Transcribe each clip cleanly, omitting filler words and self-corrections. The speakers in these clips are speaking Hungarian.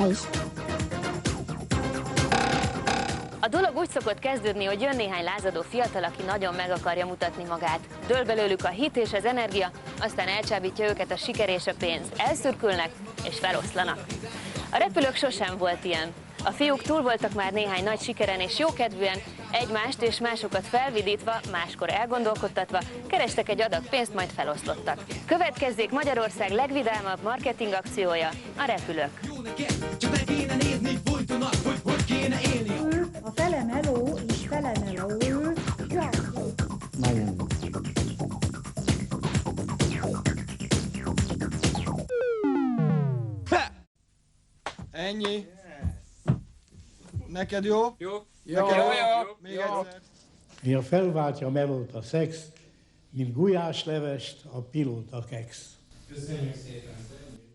is. A dolog úgy szokott kezdődni, hogy jön néhány lázadó fiatal, aki nagyon meg akarja mutatni magát. Dől belőlük a hit és az energia, aztán elcsábítja őket a siker és a pénz. Elszürkülnek és feloszlanak. A repülők sosem volt ilyen. A fiúk túl voltak már néhány nagy sikeren és jókedvűen, egymást és másokat felvidítva, máskor elgondolkodtatva, kerestek egy adag pénzt, majd feloszlottak. Következzék Magyarország legvidámabb marketing akciója, a repülők. A felemeló és felemeló. Nagyon. Ennyi. Neked jó? Jó. Neked Jó. Még egyszer. Ja, felváltja a melót a szex, mint gulyáslevest a pilóta keksz. Köszönjük szépen.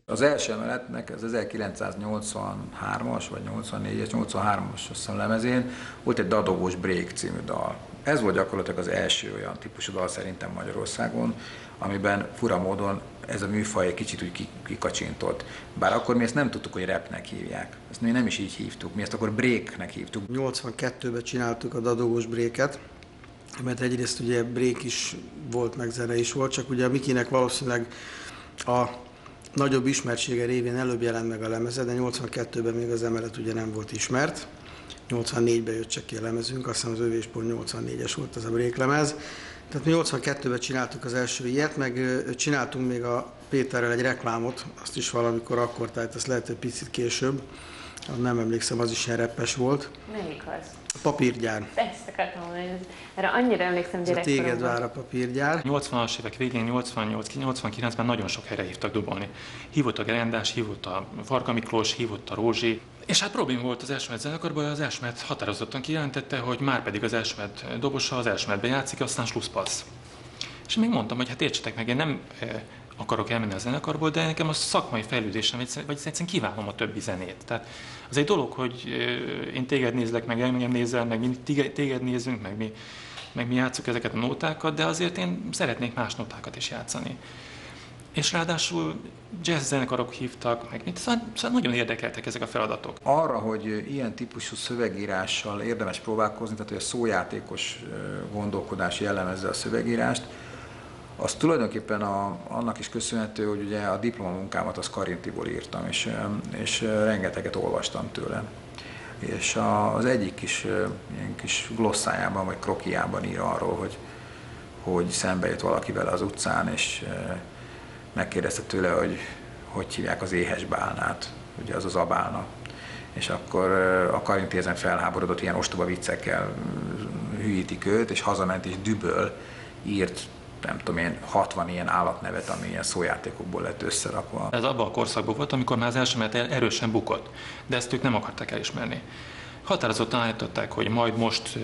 Az első emeletnek az 1983-as, vagy 84-es, 83-as azt hiszem lemezén volt egy Dadogós Break című dal. Ez volt gyakorlatilag az első olyan típusú dal szerintem Magyarországon, amiben fura módon ez a műfaj egy kicsit úgy kikacsintott. Bár akkor mi ezt nem tudtuk, hogy rapnek hívják. Ezt mi nem is így hívtuk, mi ezt akkor breaknek hívtuk. 82-ben csináltuk a Dadogós Breaket, mert egyrészt ugye break is volt, meg zene is volt, csak ugye a Mikinek valószínűleg a nagyobb ismertsége révén előbb jelent meg a lemeze, de 82-ben még az emelet ugye nem volt ismert. 84-ben jött csak ki a lemezünk, azt hiszem az Övéspont 84-es volt az a break lemez. Tehát mi 82-ben csináltuk az első ilyet, meg csináltunk még a Péterrel egy reklámot, azt is valamikor akkor, tehát ezt lehet egy picit később. Nem emlékszem, az is ilyen reppes volt. Melyik az? A papírgyár. Ezt akartam mondani, erre annyira emlékszem gyerekkoromban. Téged vár a papírgyár. 80-as évek végén, 88-89-ben nagyon sok helyre hívtak dobolni. Hívott a Gerendás, hívott a Varga Miklós, hívott a Rózsi. És hát probléma volt az Elsmet zenekarban, az Elsmet határozottan kijelentette, hogy már pedig az Elsmet dobosa az Elsmetben játszik, aztán slusszpassz. És még mondtam, hogy hát értsetek meg, én nem akarok elmenni a zenekarból, de nekem a szakmai fejlődésem, vagy egyszerűen kívánom a többi zenét. Tehát az egy dolog, hogy én téged nézlek, meg engem nézel, meg mi téged nézünk, meg mi játszunk ezeket a nótákat, de azért én szeretnék más nótákat is játszani. És ráadásul jazz zenekarok hívtak, meg szóval nagyon érdekeltek ezek a feladatok. Arra, hogy ilyen típusú szövegírással érdemes próbálkozni, tehát hogy a szójátékos gondolkodás jellemezze a szövegírást, az tulajdonképpen annak is köszönhető, hogy ugye a diplomamunkámat az Karintiból írtam, és rengeteget olvastam tőle. És az egyik ilyen kis glossájában vagy krokiában ír arról, hogy szembe jött valaki vele az utcán, és megkérdezte tőle, hogy hívják az éhes bálnát, ugye az az abálna. És akkor a Karinti ezen felháborodott, ilyen ostoba viccekkel hülyítik őt, és hazament és düböl írt, nem tudom én, 60 ilyen állatnevet, ami ilyen szójátékokból lett összerakva. Ez abban a korszakban volt, amikor már az Elsmet erősen bukott, de ezt ők nem akarták elismerni. Határozottan állították, hogy majd most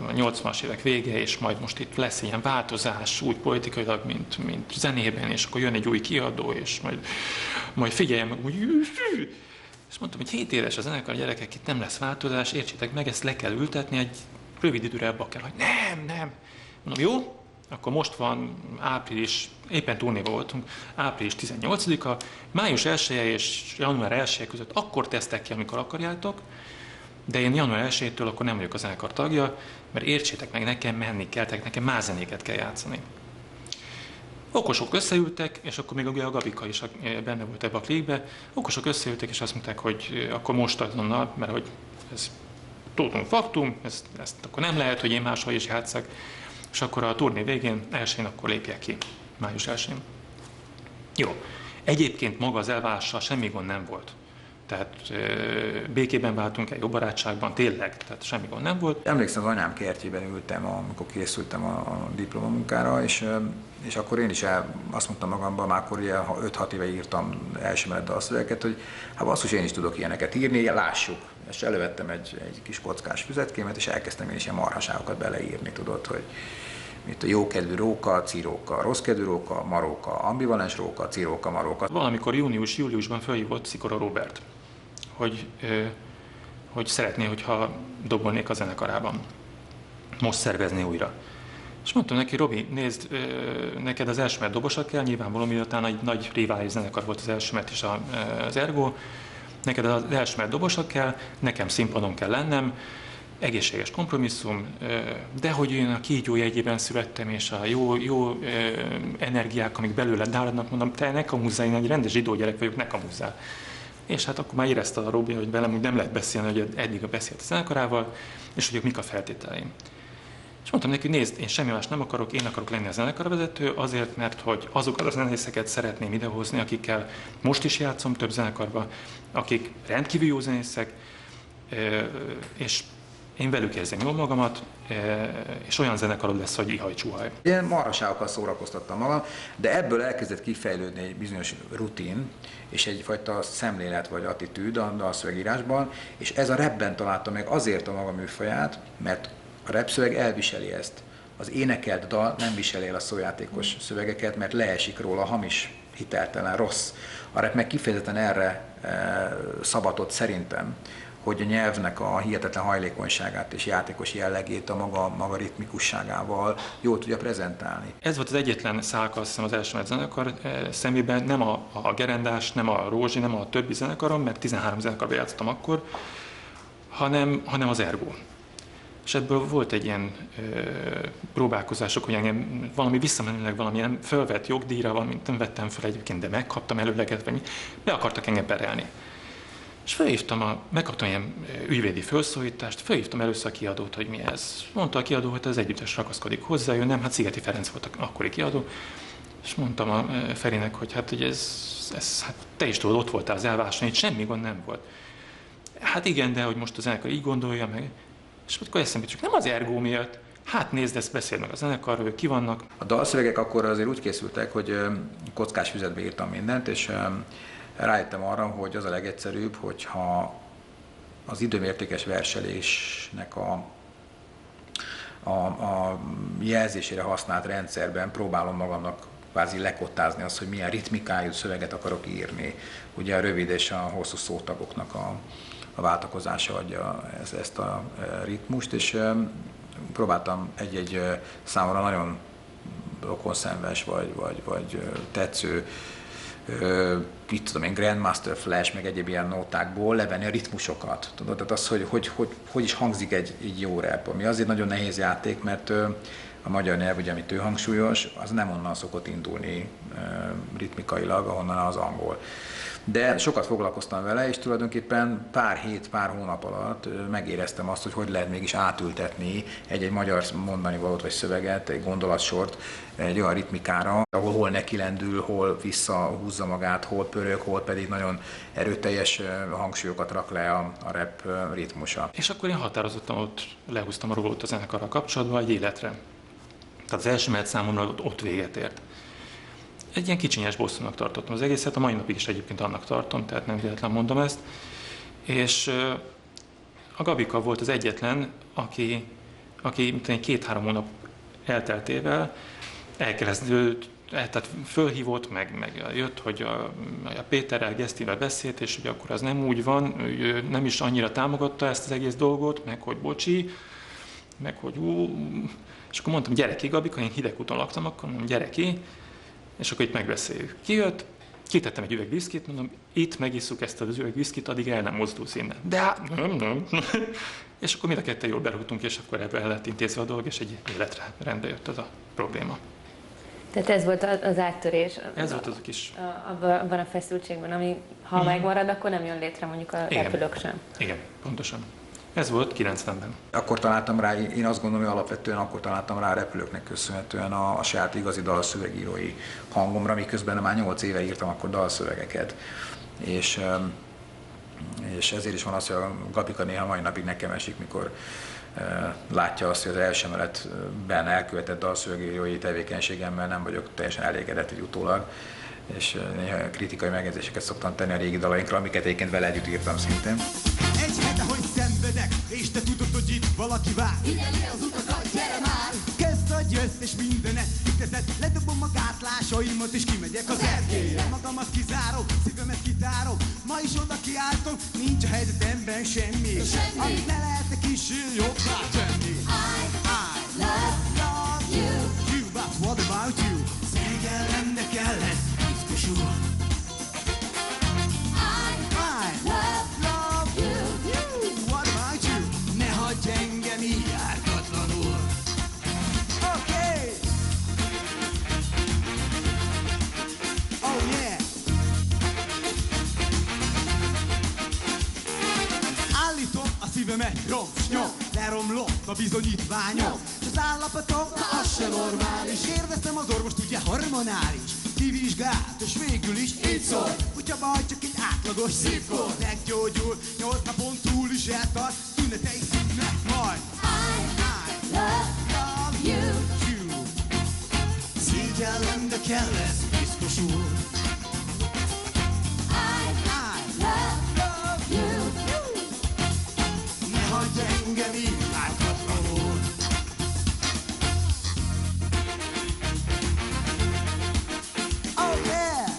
a 80-as évek vége, és majd most itt lesz ilyen változás, úgy politikailag, mint zenében, és akkor jön egy új kiadó, és majd figyeljem meg, úgy... És mondtam, hogy 7 éves a zenekar, gyerekek, itt nem lesz változás, értsétek meg, ezt le kell ültetni, egy rövid időre abba kell, hogy nem. Mondom, jó? Akkor most van április, éppen turnéba voltunk, április 18-a, május 1-e és január 1-e között akkor tesztek ki, amikor akarjátok, de én január 1-től akkor nem vagyok a zenekar tagja, mert értsétek meg, nekem menni kell, nekem más zenéket kell játszani. Okosok összeültek, és akkor még a Gabika is benne volt ebbe a klikbe, okosok összeültek, és azt mondták, hogy akkor most azonnal, mert hogy ez tudunk faktum, ezt akkor nem lehet, hogy én máshol is játsszak, és akkor a turné végén, 1-én akkor lépjek ki, május 1-én. Jó. Egyébként maga az elválással semmi gond nem volt. Tehát békében váltunk el, jó barátságban, tényleg, tehát semmi gond nem volt. Emlékszem, az anyám kertjében ültem, amikor készültem a diplomamunkára, és akkor én is azt mondtam magamban, már akkor 5-6 éve írtam első menet dalszövegeket, hogy hát basszus, én is tudok ilyeneket írni, lássuk. És elővettem egy kis kockás füzetkémet, és elkezdtem én is ilyen marhaságokat beleírni, tudod, hogy mint a jókedvű róka, ciróka, rosszkedvű róka, maróka, ambivalens róka, ciróka, maróka. Valamikor június-júliusban felhívott Szikora Róbert, hogy szeretné, hogyha dobolnék a zenekarában. Most szervezné újra. És mondtam neki, Robi, nézd, neked az Elsmet dobosa kell, nyilvánvalóan miután egy nagy rivális zenekar volt az Elsmet és az Ergo, neked az első mellett dobosnak kell, nekem színpadon kell lennem, egészséges kompromisszum, de hogy én a kígyó jegyében születtem, és a jó energiák, amik belőle dáradnak, mondom, te ne kamuzzál, én egy rendes zsidó gyerek vagyok, ne kamuzzál. És hát akkor már érezte a Robi, hogy velem úgy nem lehet beszélni, hogy eddig beszélt a zenekarával, és hogy mik a feltételeim. És mondtam neki, hogy nézd, én semmi más nem akarok, én akarok lenni a zenekarvezető, azért, mert hogy azokat a zenészeket szeretném idehozni, akikkel most is játszom több zenekarban, akik rendkívül jó zenészek, és én velük érzem jól magamat, és olyan zenekarod lesz, hogy ihaj-csuhaj. Ilyen marhaságokkal szórakoztattam magam, de ebből elkezdett kifejlődni egy bizonyos rutin, és egyfajta szemlélet vagy attitűd a dalszövegírásban, és ez a rapben találta meg azért a maga műfaját, mert a rap szöveg elviseli ezt. Az énekelt dal nem viseli el a szójátékos szövegeket, mert leesik róla hamis, hiteltelen, rossz. A rap meg kifejezetten erre szabatott szerintem, hogy a nyelvnek a hihetetlen hajlékonyságát és játékos jellegét a maga ritmikusságával jól tudja prezentálni. Ez volt az egyetlen szálka, azt hiszem, az első zenekar szemében, nem a Gerendás, nem a Rózsi, nem a többi zenekarom, mert 13 zenekarban játszottam akkor, hanem az Ergo. És ebből volt egy ilyen próbálkozások, hogy engem valami visszamenőleg valamilyen fölvett jogdíjra, valamint nem vettem fel egyébként, de megkaptam előleget, vagy be akartak engem perelni. És megkaptam ilyen ügyvédi felszólítást, felhívtam először a kiadót, hogy mi ez. Mondta a kiadó, hogy az együttes ragaszkodik hozzá, nem, hát Szigeti Ferenc volt akkori kiadó. És mondtam a Ferinek, hogy hát, hogy ez hát te is tudod, ott voltál az elváson, itt semmi gond nem volt. Hát igen, de hogy most a zenekar így gondolja meg. És akkor eszembe csak nem az Ergo miatt. Hát nézd, ezt beszél meg a zenekarról, ők ki vannak. A dalszövegek akkor azért úgy készültek, hogy kockás füzetbe írtam mindent, és rájöttem arra, hogy az a legegyszerűbb, hogyha az időmértékes verselésnek a jelzésére használt rendszerben próbálom magamnak kvázi lekottázni azt, hogy milyen ritmikájú szöveget akarok írni. Ugye a rövid és a hosszú szótagoknak a váltakozása adja ezt a ritmust, és próbáltam egy számomra nagyon rokonszenves vagy tetsző itt tudom én, Grandmaster Flash, meg egyéb ilyen nótákból levenni a ritmusokat. Tudod, tehát az, hogy is hangzik egy jó rap, ami azért nagyon nehéz játék, mert a magyar nyelv, ugye, amit ő hangsúlyos, az nem onnan szokott indulni ritmikailag, ahonnan az angol. De sokat foglalkoztam vele, és tulajdonképpen pár hét, pár hónap alatt megéreztem azt, hogy lehet mégis átültetni egy magyar mondani valót vagy szöveget, egy gondolatsort egy olyan ritmikára, ahol hol nekilendül, hol visszahúzza magát, hol pörög, hol pedig nagyon erőteljes hangsúlyokat rak le a rap ritmusa. És akkor én határozottan ott lehúztam a rólót a zenekarral kapcsolatban egy életre. Tehát az első menet számomra ott véget ért. Egy ilyen kicsinyes bosszúnak tartottam az egészet, a mai napig is egyébként annak tartom, tehát nem véletlen mondom ezt. És a Gabika volt az egyetlen, aki mint 2-3 hónap elteltével elkezdődött, tehát fölhívott, meg jött, hogy a Péterrel, Gesztivel beszélt, és hogy akkor az nem úgy van, ő nem is annyira támogatta ezt az egész dolgot, meg hogy bocsi, meg hogy és akkor mondtam, gyere ki, Gabika, én Hidegkúton laktam, akkor mondom, gyere ki, és akkor itt megbeszéljük. Kijött, kitettem egy üveg viszkit, mondom, itt megisszuk ezt az üveg viszkit, addig el nem mozdulsz innen. De hát, nem. És akkor mind a ketten jól berúgtunk, és akkor ebben el lett intézve a dolog, és egy életre rendbe jött az a probléma. Tehát ez volt az áttörés. Ez volt az a kis... Abban a feszültségben, ami ha megmarad, akkor nem jön létre mondjuk a repülők sem. Igen, pontosan. Ez volt 90-ben. Akkor találtam rá, én azt gondolom, hogy alapvetően akkor találtam rá a repülőknek köszönhetően a saját igazi dalszövegírói hangomra, miközben már 8 éve írtam akkor dalszövegeket. És ezért is van az, hogy a Gabika néha mai napig nekem esik, mikor látja azt, hogy az első emeletben elkövetett dalszövegírói tevékenységemmel nem vagyok teljesen elégedett így utólag, és néha kritikai megjegyzéseket szoktam tenni a régi dalainkra, amiket egyébként vele együtt írtam szintén. Egy hete, hogy szenvedek, és te tudod, hogy itt valaki vár. Figyelj az utakat, gyere már! Kezd, hogy jössz, és mindenet kikezed. Ledobom a gátlásaimat, és kimegyek az erdélyre. Magamat kizárom, szívemet kitárom. Ma is oda kiáltom, nincs a helyzetemben semmi. Amit ne lehetne kissé jobbá tenni. I love you. You, but what about you? Szégyenlemnek ellen, biztosul. I love nyom, leromlott a bizonyítványom. S az állapotom, az se normális. Kérdeztem az orvost, ugye hormonális. Kivizsgált, és végül is így szól. Kutya baj, csak egy átlagos szívkor. Meggyógyul, 8 napon túl is eltart. Tünetei szűnnek majd. I love you. Szégyellem, de kell lesz, biztos úr. I love you. Ne hagyj engem így láthatatlanul. Oh yeah!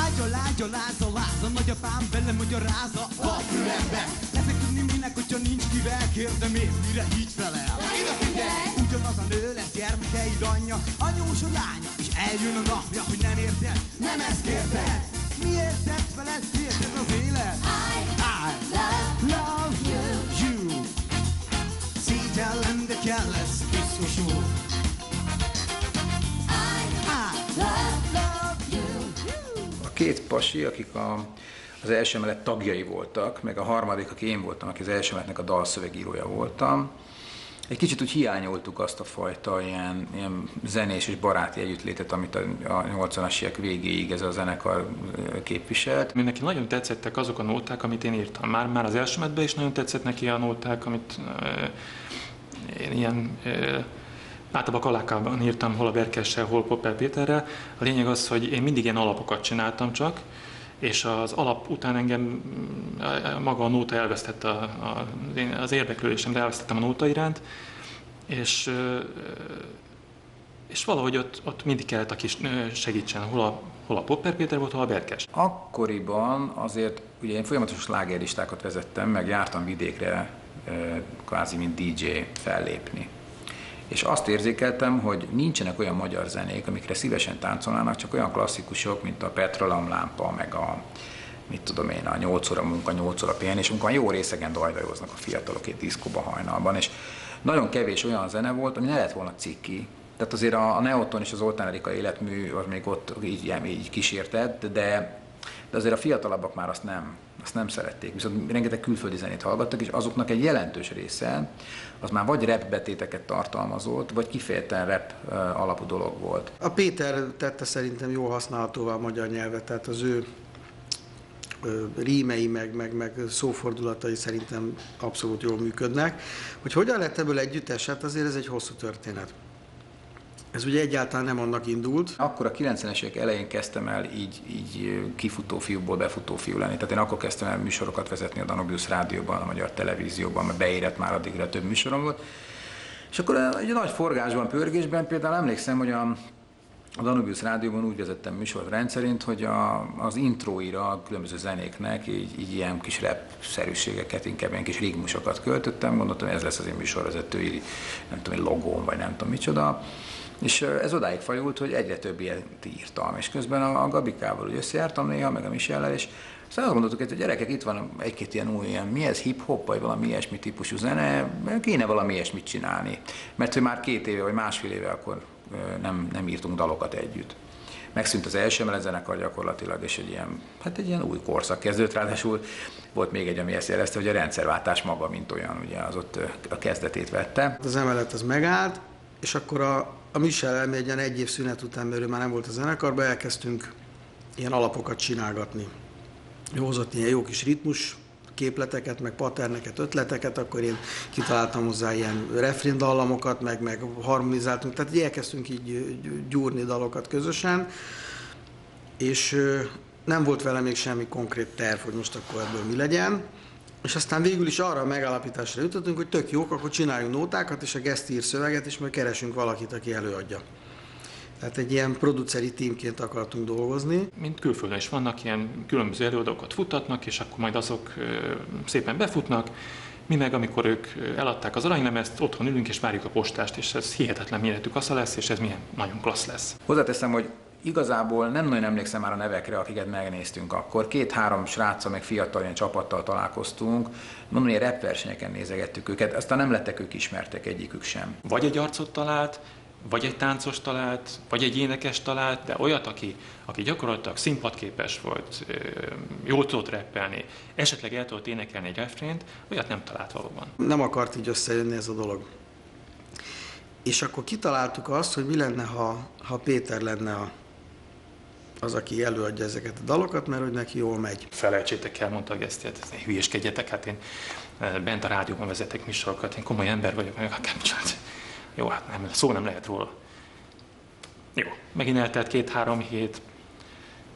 Ágyal, lázza, nagyapám velem magyarázza a fülembe. Leszek tudni minek, hogyha nincs kivel, kérdem én, mire így felel. Ugyanaz a nő lesz gyermekeid anyja, anyós a lánya, és eljön a napja, hogy nem érted, nem ezt kérted. Miért tett veled, érted az élet? I love you. Szégyellem, de kell lesz, biztos úr. I love you. A két pasi, akik az első emelet tagjai voltak, meg a harmadik, aki én voltam, aki az első emeletnek a dalszövegírója voltam, egy kicsit úgy hiányoltuk azt a fajta ilyen zenés és baráti együttlétet, amit a 80-as évek végéig ez a zenekar képviselt. Neki nagyon tetszettek azok a nóták, amit én írtam. Már az első emetben is nagyon tetszett neki a nóták, amit én ilyen általában kalákában írtam, hol a Berkessel, hol Popper Péterrel. A lényeg az, hogy én mindig ilyen alapokat csináltam csak, és az alap után engem maga a nóta elvesztette, az érdeklődésemre elvesztettem a nóta iránt, és valahogy ott mindig kellett, aki segítsen, hol a Popper Péter volt, hol a Berkes. Akkoriban azért ugye én folyamatos slágerlistákat vezettem, meg jártam vidékre kvázi mint DJ fellépni. És azt érzékeltem, hogy nincsenek olyan magyar zenék, amikre szívesen táncolnának, csak olyan klasszikusok, mint a Petroleumlámpa, meg a, mit tudom én, a 8 óra munka, 8 óra pihenés, amikor jó részegen dajdajoznak a fiatalok egy diszkóba hajnalban, és nagyon kevés olyan zene volt, ami ne lett volna cikki. Tehát azért a Neoton és az Zoltán Erika életmű az még ott így kísértett, de azért a fiatalabbak már azt nem szerették. Viszont rengeteg külföldi zenét hallgattak, és azoknak egy jelentős része az már vagy rap betéteket tartalmazott, vagy kifejezetten rap alapú dolog volt. A Péter tette szerintem jól használhatóvá a magyar nyelvet, tehát az ő rímei, meg szófordulatai szerintem abszolút jól működnek. Hogy hogyan lett ebből együttes, hát azért ez egy hosszú történet. Ez ugye egyáltalán nem annak indult. Akkor a 90-es évek elején kezdtem el így kifutó fiúból befutó fiú lenni. Tehát én akkor kezdtem el műsorokat vezetni a Danubius Rádióban, a Magyar Televízióban, mert beérett már addigra több műsorom volt. És akkor egy nagy forgásban, pörgésben például emlékszem, hogy a Danubius Rádióban úgy vezettem műsort rendszerint, hogy az intróira a különböző zenéknek így ilyen kis rap-szerűségeket, inkább ilyen kis rigmusokat költöttem. Gondoltam, hogy ez lesz az én műsorvezetői, nem tudom, logóm, vagy nem tudom micsoda. És ez odáig fajult, hogy egyre több ilyet írtam, és közben a Gabikával úgy összejártam néha, meg a Michellel, és aztán azt gondoltuk, hogy a gyerekek, itt van egy-két ilyen új, mi ez, hip-hop, vagy valami ilyesmi típusú zene, kéne valami ilyesmit csinálni. Mert hogy már 2 éve, vagy másfél éve akkor nem írtunk dalokat együtt. Megszűnt az első emelet zenekar gyakorlatilag, és egy ilyen új korszak kezdődött, ráadásul volt még egy, ami ezt jelezte, hogy a rendszerváltás maga, mint olyan, ugye az ott a kezdetét vette. Az emelet az megállt, és akkor a Michel egy ilyen 1 év szünet után, mert ő már nem volt a zenekarban, elkezdtünk ilyen alapokat csinálgatni. Ő hozott ilyen jó kis ritmus képleteket, meg patterneket, ötleteket, akkor én kitaláltam hozzá ilyen refréndallamokat, meg harmonizáltunk, tehát elkezdtünk így gyúrni dalokat közösen, és nem volt vele még semmi konkrét terv, hogy most akkor ebből mi legyen. És aztán végül is arra a megállapításra jutottunk, hogy tök jók, akkor csináljunk nótákat, és a guest ír szöveget, és majd keresünk valakit, aki előadja. Tehát egy ilyen produceri tímként akartunk dolgozni. Mint külföldön is vannak ilyen különböző előadókat futtatnak, és akkor majd azok szépen befutnak. Mi meg, amikor ők eladták az aranylemezt, otthon ülünk és várjuk a postást, és ez hihetetlen méretű kasza lesz, és ez milyen nagyon klassz lesz. Hozzáteszem, hogy igazából nem nagyon emlékszem már a nevekre, akiket megnéztünk akkor. 2-3 sráccal, meg fiatal ilyen csapattal találkoztunk. Mondom, hogy rap versenyeken nézegettük őket, aztán nem lettek ők ismertek, egyikük sem. Vagy egy arcot talált, vagy egy táncos talált, vagy egy énekes talált, de olyat, aki gyakorlatilag színpadképes volt, jól tudott rappelni, esetleg el tudott énekelni egy refrént, olyat nem talált valóban. Nem akart így összejönni ez a dolog. És akkor kitaláltuk azt, hogy mi lenne, ha Péter lenne az, aki előadja ezeket a dalokat, mert hogy neki jól megy. Felejtsétek el, mondta a Gesztiát, ne hülyéskedjetek, hát én bent a rádióban vezetek műsorokat, én komoly ember vagyok, jó, hát nem, szó nem lehet róla. Jó, megint eltelt 2-3 hét,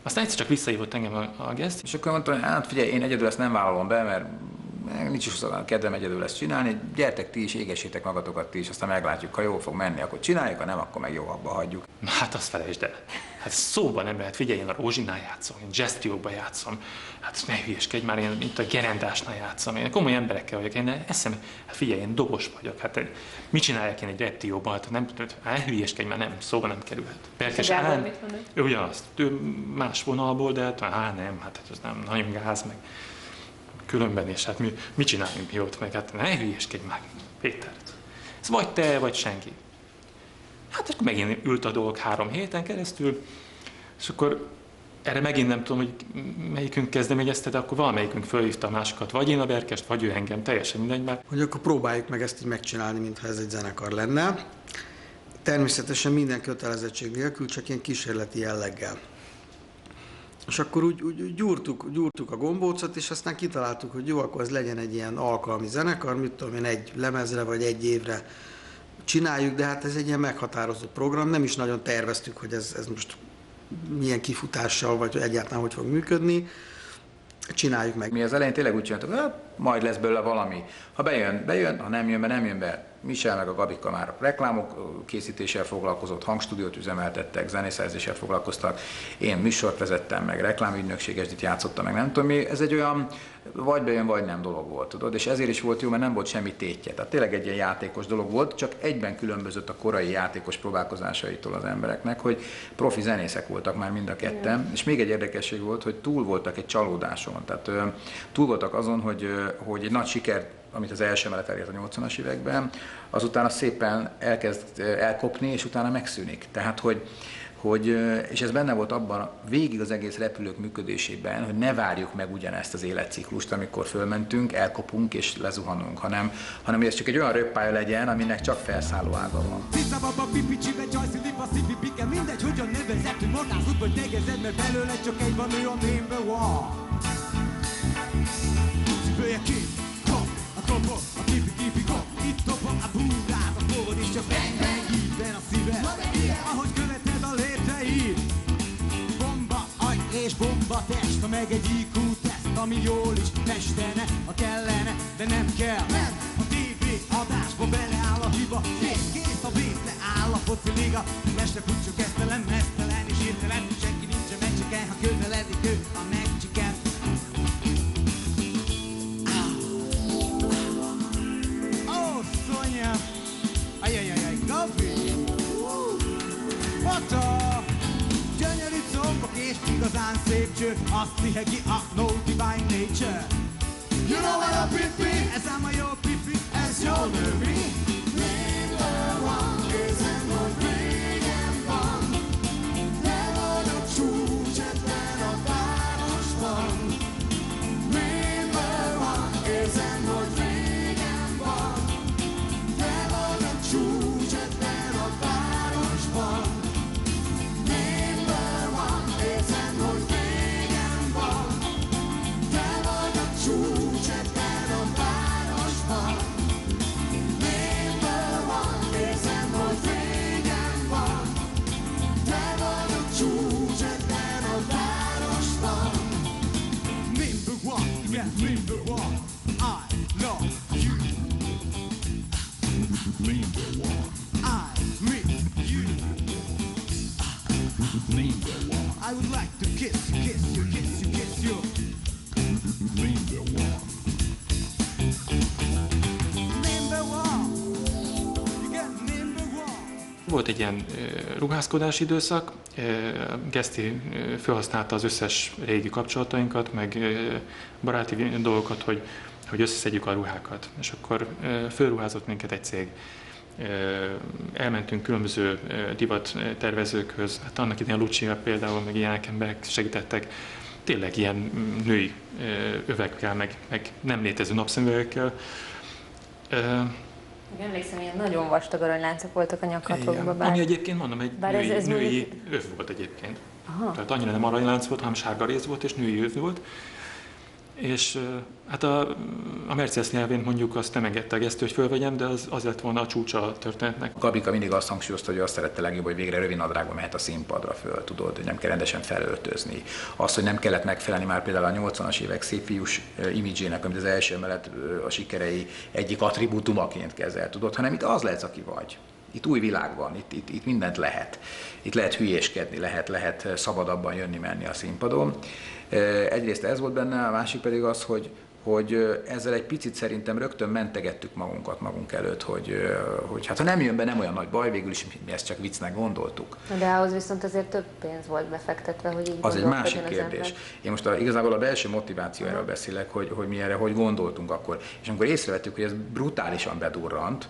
aztán egyszer csak visszahívott engem a Geszt. És akkor mondtam, hogy hát figyelj, én egyedül ezt nem vállalom be, mert nincs is kedvem egyedül ezt csinálni, gyertek ti is, égessétek magatokat ti is, aztán meglátjuk, ha jól fog menni, akkor csináljuk, ha nem, akkor meg jó, abba hagyjuk. Hát azt felejtsd el. Hát szóban nem lehet, figyelj, én a Rózsinál játszom, én jazz triókban játszom, hát ne hülyeskedj már, én itt a Gerendásnál játszom, én komoly emberekkel vagyok, én eszem, hát figyelj, én dobos vagyok, hát mit csináljak én egy rap trióban, hát nem, hát hülyeskedj már, nem, szóban nem kerülhet. Perkes Gábor mit mondod? Ő ugyanazt, ő más vonalból, de hát nem, hát ez nem, nagyon gáz meg. Különben, és hát mit csináljunk mi ott meg, hát ne hülyeskedj már, Péter. Ez vagy te, vagy senki. Hát akkor megint ült a dolog 3 héten keresztül, és akkor erre megint nem tudom, hogy melyikünk kezdeményezte, de akkor valamelyikünk fölhívta a másokat, vagy én a Berkest, vagy ő engem, teljesen mindegy már. Hogy akkor próbáljuk meg ezt így megcsinálni, mintha ez egy zenekar lenne. Természetesen minden kötelezettség nélkül, csak ilyen kísérleti jelleggel. És akkor úgy gyúrtuk a gombócot, és aztán kitaláltuk, hogy jó, akkor ez legyen egy ilyen alkalmi zenekar, mit tudom én, egy lemezre vagy egy évre csináljuk, de hát ez egy ilyen meghatározott program, nem is nagyon terveztük, hogy ez most milyen kifutással, vagy egyáltalán hogy fog működni. Csináljuk meg. Mi az elején tényleg úgy csináltuk, hogy majd lesz belőle valami. Ha bejön, ha nem jön be. Michel meg a Gabika már reklámok készítéssel foglalkozott, hangstúdiót üzemeltettek, zenészerzéssel foglalkoztak, én műsort vezettem, meg reklámügynökségesdit játszottam, meg nem tudom mi, ez egy olyan vagy bejön, vagy nem dolog volt, tudod, és ezért is volt jó, mert nem volt semmi tétje. Tehát tényleg egy ilyen játékos dolog volt, csak egyben különbözött a korai játékos próbálkozásaitól az embereknek, hogy profi zenészek voltak már mind a ketten, és még egy érdekesség volt, hogy túl voltak egy csalódáson, tehát túl voltak azon, hogy egy nagy siker, amit az első emelet elért a 80-as években, azután szépen elkezd elkopni, és utána megszűnik. Tehát, és ez benne volt abban végig az egész repülők működésében, hogy ne várjuk meg ugyanezt az életciklust, amikor fölmentünk, elkopunk és lezuhanunk, hanem hogy ez csak egy olyan röppálya legyen, aminek csak felszálló ága van. Mindegy, hogyan nevezett, hogy magázod vagy negezed, mert belőle csak egy van, ő a némbe van. Szívője ki, kop, a topok, a kipi, kop, itt topok, a búrát, a fogod, és csak bang, íven a szíved, ahogy követed a lépteid. Bomba agy és bomba test, ha meg egy IQ-teszt, ami jól is testene, ha kellene, de nem kell. A TV adásba beleáll a hiba, kész a vész, leáll a foci liga. Mestre futcsuk esztelen, mesztelen és hirtelen, senki nincsen megcseken, ha közeledik ő a megcsiken. Sonja, ajajajaj, Gabi, Fata, gyönyörű combok és igazán szép cső, azt lihegi a no divine nature. You know what a pipi, ez ám a jó pipi, ez jó nő mi? Minden van, kézen, hogy régen van, te vagy a csúcsetlen a városban. Minden van, kézen, hogy régen van, csúcsetlen a városban. Minden van, érzem, hogy régen van. Te vagy a csúcsetlen a városban. Minden van, érzem, hogy régen van. Te vagy a csúcsetlen a városban. Number one, yeah, number one. I love you. I would like to kiss you, kiss you, kiss you, kiss you. Number one. You got number one. Volt egy ilyen ruházkodási időszak, Geszti felhasználta az összes régi kapcsolatainkat, meg baráti dolgokat, hogy összeszedjük a ruhákat. És akkor fölruházott minket egy cég. elmentünk különböző divattervezőkhöz, hát annak idején a Lucia például, meg ilyenek emberek segítettek, tényleg ilyen női övekkel, meg nem létező napszemüvegekkel. Emlékszem, ilyen nagyon vastag aranyláncok voltak a nyakatokban. Ami egyébként mondom, egy női öv volt egyébként. Aha. Tehát annyira nem aranylánc volt, hanem sárga rész volt, és női öv volt. És hát a Mercedes nyelvén mondjuk azt nem engedte a gesztő, hogy fölvegyem, de az lett volna a csúcsa a történetnek. Gabika mindig azt hangsúlyozta, hogy azt szerette legjobb, hogy végre rövid nadrágban mehet a színpadra föl, tudod, hogy nem kell rendesen felöltözni. Az, hogy nem kellett megfelelni már például a 80-as évek szép fiús imidzsének, amit az első emelet a sikerei egyik attribútumaként kezel, tudod, hanem itt az lehetsz, aki vagy. Itt új világ van, itt mindent lehet. Itt lehet hülyéskedni, lehet szabadabban jönni-menni a színpadon. Egyrészt ez volt benne, a másik pedig az, hogy ezzel egy picit szerintem rögtön mentegettük magunkat magunk előtt, hogy hát ha nem jön be, nem olyan nagy baj, végül is mi ezt csak viccnek gondoltuk. De ahhoz viszont azért több pénz volt befektetve, hogy így az egy másik kérdés. Én most igazából a belső motivációjáról beszélek, hogy mi erre hogy gondoltunk akkor. És amikor észrevettük, hogy ez brutálisan bedurrant,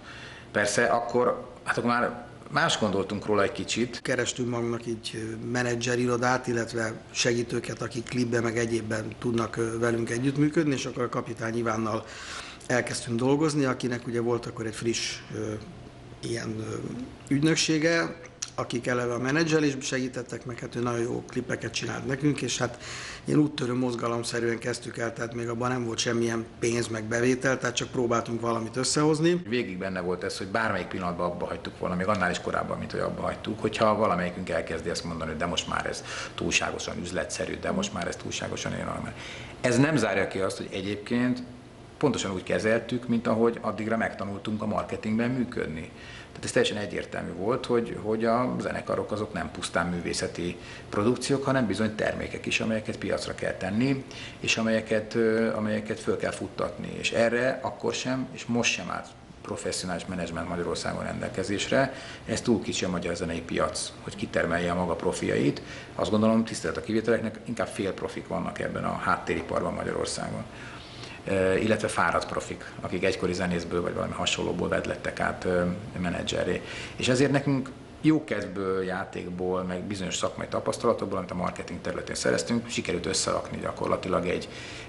persze akkor már más gondoltunk róla egy kicsit. Kerestünk magunknak így menedzserirodát, illetve segítőket, akik klipben meg egyébben tudnak velünk együttműködni, és akkor a Kapitány Ivánnal elkezdtünk dolgozni, akinek ugye volt akkor egy friss ilyen ügynöksége, akik eleve a menedzselésben segítettek, meg hát ő nagyon jó klipeket csinált nekünk, és hát ilyen úttörő mozgalomszerűen kezdtük el, tehát még abban nem volt semmilyen pénz meg bevétel, tehát csak próbáltunk valamit összehozni. Végig benne volt ez, hogy bármelyik pillanatban abba hagytuk volna, még annál is korábban, mint hogy abba hagytuk, hogyha valamelyikünk elkezdi ezt mondani, hogy de most már ez túlságosan üzletszerű, de most már ez túlságosan ilyen. Ez nem zárja ki azt, hogy egyébként pontosan úgy kezeltük, mint ahogy addigra megtanultunk a marketingben működni. Tehát ez teljesen egyértelmű volt, hogy a zenekarok azok nem pusztán művészeti produkciók, hanem bizony termékek is, amelyeket piacra kell tenni, és amelyeket föl kell futtatni. És erre akkor sem, és most sem állt professzionális menedzsment Magyarországon rendelkezésre. Ez túl kicsi a magyar zenei piac, hogy kitermelje a maga profiait. Azt gondolom, tisztelet a kivételeknek, inkább félprofik vannak ebben a háttériparban Magyarországon. Illetve fáradt profik, akik egykori zenészből vagy valami hasonlóból vedlettek át menedzserré. És ezért nekünk jó kedvből, játékból, meg bizonyos szakmai tapasztalatokból, amit a marketing területén szereztünk, sikerült összerakni gyakorlatilag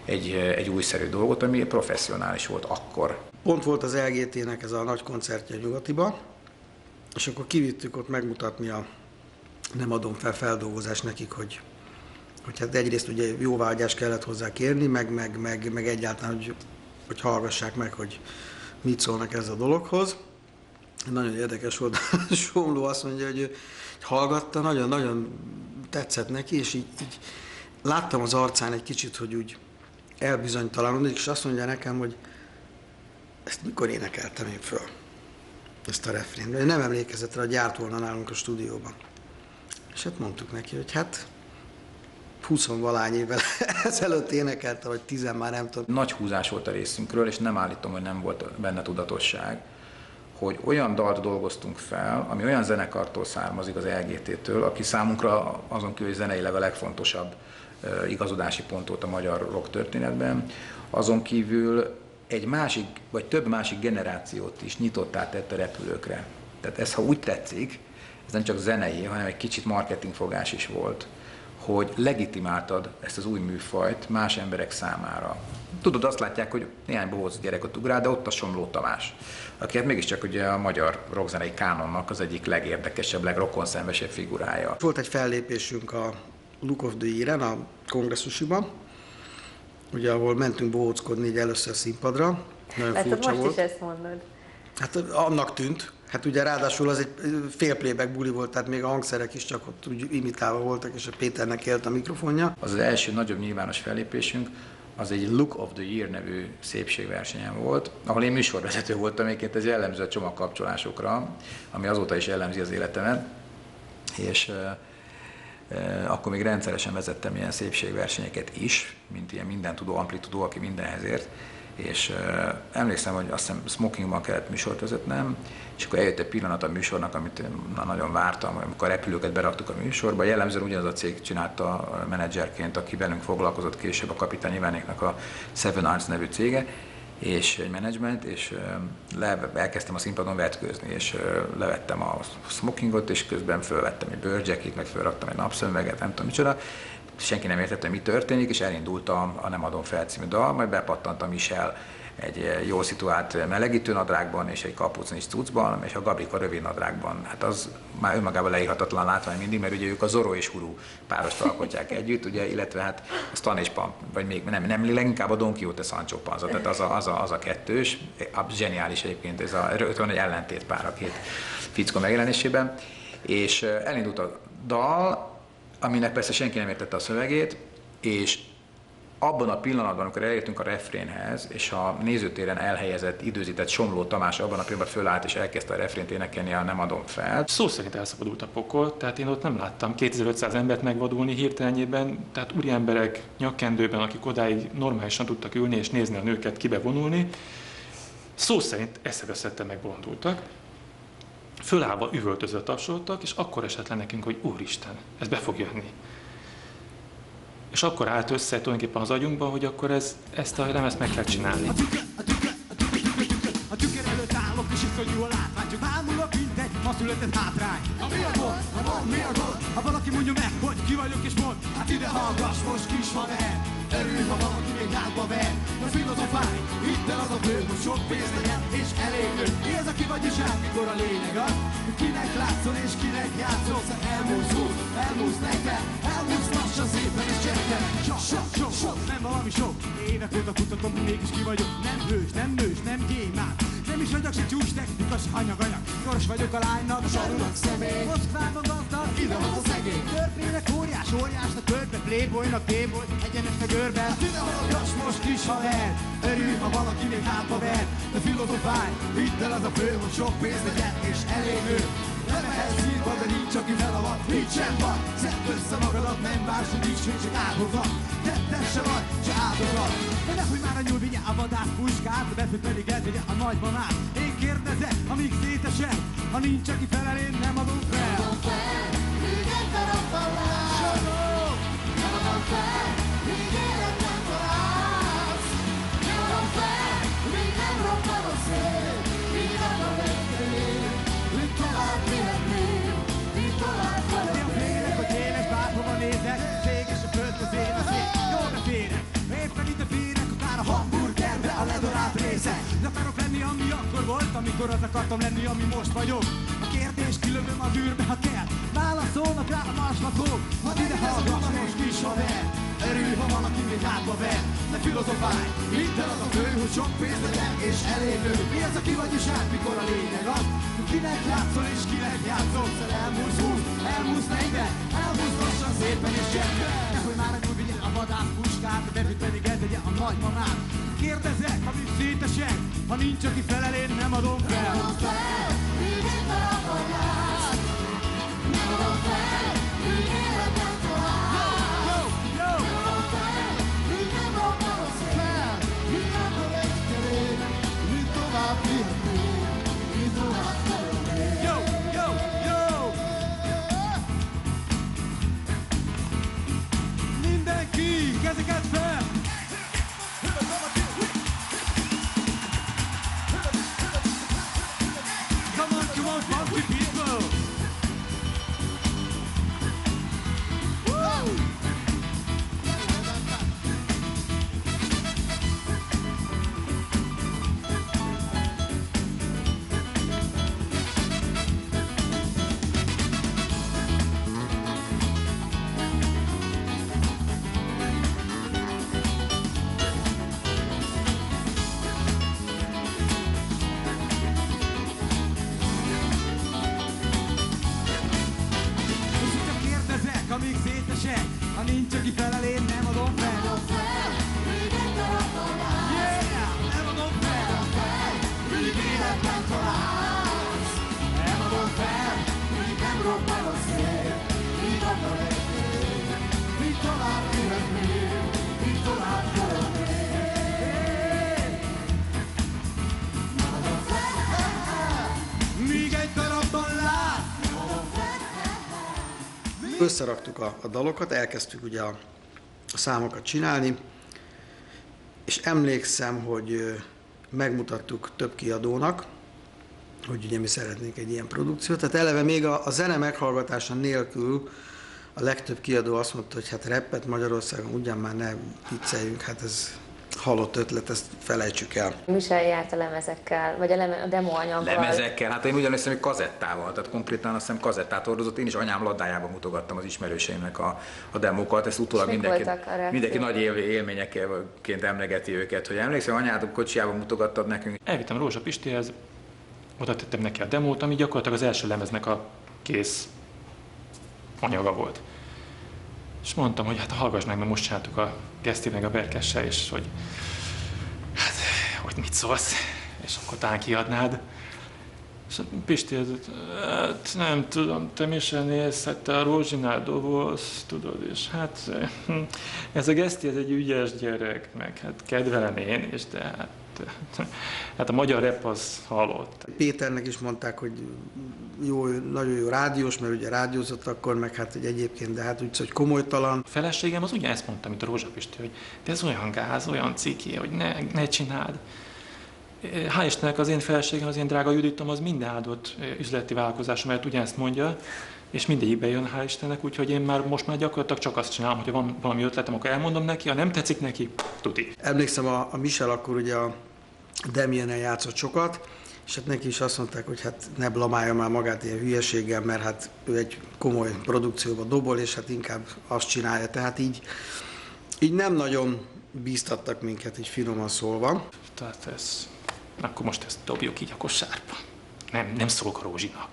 egy újszerű dolgot, ami professzionális volt akkor. Pont volt az LGT-nek ez a nagy koncertje Nyugatiba, és akkor kivittük ott megmutatni a Nem adom fel feldolgozás nekik, hogy hát egyrészt ugye jóváhagyást kellett hozzá kérni, meg egyáltalán, hogy hallgassák meg, hogy mit szólnak ez a dologhoz. Nagyon érdekes volt, Somló azt mondja, hogy hallgatta, nagyon-nagyon tetszett neki, és így láttam az arcán egy kicsit, hogy úgy elbizonytalanodik, és azt mondja nekem, hogy ezt mikor énekeltem én föl, ezt a refrént. Nem emlékezett rá, hogy járt volna nálunk a stúdióban. És hát mondtuk neki, hogy hát 20-valány évvel ezelőtt énekelte, vagy 10 már nem tudom. Nagy húzás volt a részünkről, és nem állítom, hogy nem volt benne tudatosság, hogy olyan dalt dolgoztunk fel, ami olyan zenekartól származik, az LGT-től, aki számunkra azon kívül zeneileg a legfontosabb igazodási pont volt a magyar rock történetben, azon kívül egy másik, vagy több másik generációt is nyitottá tett a repülőkre. Tehát ez, ha úgy tetszik, ez nem csak zenei, hanem egy kicsit marketingfogás is volt, hogy legitimáltad ezt az új műfajt más emberek számára. Tudod, azt látják, hogy néhány bohóc gyerek ott ugrál, de ott a Somló Tamás, aki hát mégiscsak ugye a magyar rockzenei kánonnak az egyik legérdekesebb, legrokonszenvesebb figurája. Volt egy fellépésünk a Look of the Year-en, a kongresszusiban, ugye, ahol mentünk bohóckodni így először a színpadra. Nagyon furcsa most volt. is ezt mondod. Hát annak tűnt. Hát ugye ráadásul az egy fél playback buli volt, tehát még a hangszerek is csak ott úgy imitálva voltak, és a Péternek élt a mikrofonja. Az első nagyobb nyilvános fellépésünk, az egy Look of the Year nevű szépségversenyen volt, ahol én műsorvezető voltam, egyébként ez jellemző a csomagkapcsolásokra, ami azóta is jellemzi az életemet, és akkor még rendszeresen vezettem ilyen szépségversenyeket is, mint ilyen mindentudó, amplitudó, aki mindenhez ért, és emlékszem, hogy azt hiszem smokingban kellett műsort vezetnem, és akkor eljött egy pillanat a műsornak, amit nagyon vártam, amikor a repülőket beraktuk a műsorba. Jellemzően ugyanaz a cég csinálta menedzserként, aki velünk foglalkozott később, a Kapitány Ivánéknak a Seven Arts nevű cége, és egy menedzsment, és elkezdtem a színpadon vetkőzni, és levettem a smokingot, és közben fölvettem egy bőrjackit, meg fölraktam egy napszemüveget, nem tudom micsoda. Senki nem értette, mi történik, és elindult a Nem adom fel című dal, majd bepattant a Michel egy jól szituált melegítő nadrágban és egy kapucnis cuccban, és a Gabrika rövid nadrágban. Hát az már önmagában leírhatatlan látvány mindig, mert ugye ők a Zorro és Huru párost alkotják együtt, ugye, illetve hát a Stan és Pump, vagy még nem leginkább a Don Quixote Sancho Panza, tehát az a kettős, zseniális egyébként, ez van egy ellentétpár a két fickó megjelenésében, és elindult a dal, aminek persze senki nem értette a szövegét, és abban a pillanatban, amikor elértünk a refrénhez, és a nézőtéren elhelyezett, időzített Somló Tamás abban a pillanatban fölállt és elkezdte a refrént énekelni, a Nem adom fel. Szó szerint elszabadult a pokol, tehát én ott nem láttam 2500 embert megvadulni hirtelenjében, tehát úri emberek nyakkendőben, akik odáig normálisan tudtak ülni és nézni a nőket kibevonulni, szó szerint eszeveszettel megbolondultak, fölállva üvöltözve tapsoltak, és akkor esett le nekünk, hogy Úristen, ez be fog jönni. És akkor állt össze tulajdonképpen az agyunkban, hogy akkor ezt a lemezt meg kell csinálni. A tükör előtt állok, és iszonyú a látvány, csak bámulok, mint egy ma született hátrány. Mi a gond? Mi a gond? Ha valaki mondja meg, hogy ki vagyok és mond, hát ide hallgass most, kis haver. Örülj, ha valaki még hátba ver, hogy filozofálj, hidd el az a bő, hogy sok pénz legyen, és elég nő. Mi az, aki vagy is át, mikor a lényeg az, hogy kinek látszol és kinek játszol, szóval elmúlsz neked, elmúlsz lassan szépen és csekken. Sok, nem valami sok, évek óta kutatom, mégis ki vagyok, nem hős, nem nős, nem gyémánt. Nem is vagyok se csúcs technikas anyag. Koros vagyok a lánynak, zsarulnak személy. Moszkvában gazdag, ide van a szegény. Törpének óriásnak körbe, playboynak playboy, egyenes meg őrben. Ide hallgass most, kis haver, örülj, ha valaki még hátba ver. De filozofálj, hidd el az a fő, hogy sok pénz legyen és elég nő. Nem ehez szírva, de nincs, aki felavat, nincs sem van. Szedd össze magadat, nem vársz, hogy nincs, hogy csak áldozat. Tettes se vagy, se áldozat. De nehogy már a nyúl vigye a vadász puskát, a befőtt pedig elvigye a nagymamát. Én kérdezek, amíg szétesek, ha nincs, aki felel, én nem adom fel. Nem adom fel, míg egy darabban látsz. Sorok! Nem adom fel, míg életben találsz. Nem adom fel, míg nem robban a szél. Míg nem a végtől, míg tovább életnél, míg tovább veled. Én félek, hogy éles, bárhova nézek, ég és a föld közén a szél. Jól beférek, éppen itt férek, akár a hamburgerbe a ledorált részek. De akarok lenni, ami akkor volt, amikor az akartam lenni, ami most vagyok. A kérdés kilövöm az űrbe, ha kell. Válaszolnak rá a maslakok. Hadd ide hallgass most, kis haver. Örülj, ha valaki még hátba ver. Ne filozofálj, hidd el az a fő, hogy sok pénz legyen és elég nő. Mi az, aki vagy is át, mikor a lényeg az, hogy kinek játszol és kinek játszol. Szer elmúlsz 20, elmúlsz 40, elmúlsz lassan szépen és csekken. Nehogy már a nyúl vigye a vadász puskát, a befűt pedig eltegye a nagymamát. Kérdezek, amíg szétesek, ha nincs, aki felel, én nem adom fel. Nem adom fel, míg egy darabban látsz. Nem adom fel, míg életben találsz. Nem adom fel, míg nem robban a szél. Míg nem a végtől, míg tovább vihetnél, míg tovább felednél. Yo! Mindenki, kezeket fel! Come on, funky people! Woo! Amíg szétesek, ha nincs, aki felel, én nem adom fel. Nem adom fel, míg egy darabban látsz. Yeah, nem adom fel, míg életben találsz. Nem adom fel, míg nem robban a szél. Míg adom egy míg tovább életnél, míg tovább felednél. Nem adom fel, míg egy darabban látsz. Összeraktuk a dalokat, elkezdtük ugye a számokat csinálni, és emlékszem, hogy megmutattuk több kiadónak, hogy ugye mi szeretnénk egy ilyen produkciót. Tehát eleve még a zene meghallgatása nélkül a legtöbb kiadó azt mondta, hogy hát rappet Magyarországon ugyan már ne vicceljünk, hát ez halott ötlet, ezt felejtsük el. Michel járt a lemezekkel, vagy a demoanyaggal? Lemezekkel? Hát én ugyanis hogy kazettával, tehát konkrétan azt hiszem kazettát hordozott. Én is anyám ladájában mutogattam az ismerőseimnek a demókat, ezt utólag mindenki nagy élményeként emlegeti őket, hogy emlékszem, anyádok kocsijában mutogattad nekünk. Elvittem Rózsa Pistihez, oda tettem neki a demót, ami gyakorlatilag az első lemeznek a kész anyaga volt. És mondtam, hogy hát hallgass meg, mert most csináltuk a Geszti meg a Berkessel, és hogy hát, hogy mit szólsz, és akkor talán kiadnád. És Pisti, hát nem tudom, te mi sem nézsz, hát te a Rózsinál dobolsz, tudod, és hát ez a Geszti, ez egy ügyes gyerek, meg hát kedvelem én is, de hát a magyar rap az halott. Péternek is mondták, hogy jó, nagyon jó rádiós, mert ugye rádiózott akkor, meg hát hogy egyébként, de hát úgy, hogy komolytalan. A feleségem az ugyanezt mondta, mint a Rózsa Pisti, hogy de ez olyan gáz, olyan ciki, hogy ne csináld. Hál' Istennek az én feleségem, az én drága Juditom, az minden áldott üzleti vállalkozásom, mert ugyanezt mondja, és mindegyik bejön, hál' Istennek, úgyhogy én most már gyakorlatilag csak azt csinálom, hogyha van valami ötletem, akkor elmondom neki, ha nem tetszik neki, tuti. Emlékszem, a Michel akkor ugye a Damiennel játszott sokat, és hát neki is azt mondták, hogy hát ne blamálja már magát ilyen hülyeséggel, mert hát ő egy komoly produkcióba dobol, és hát inkább azt csinálja. Tehát így nem nagyon bíztattak minket, így finoman szólva. Tehát akkor most ezt dobjuk így a kosárba. Nem szólok a Rózsinak.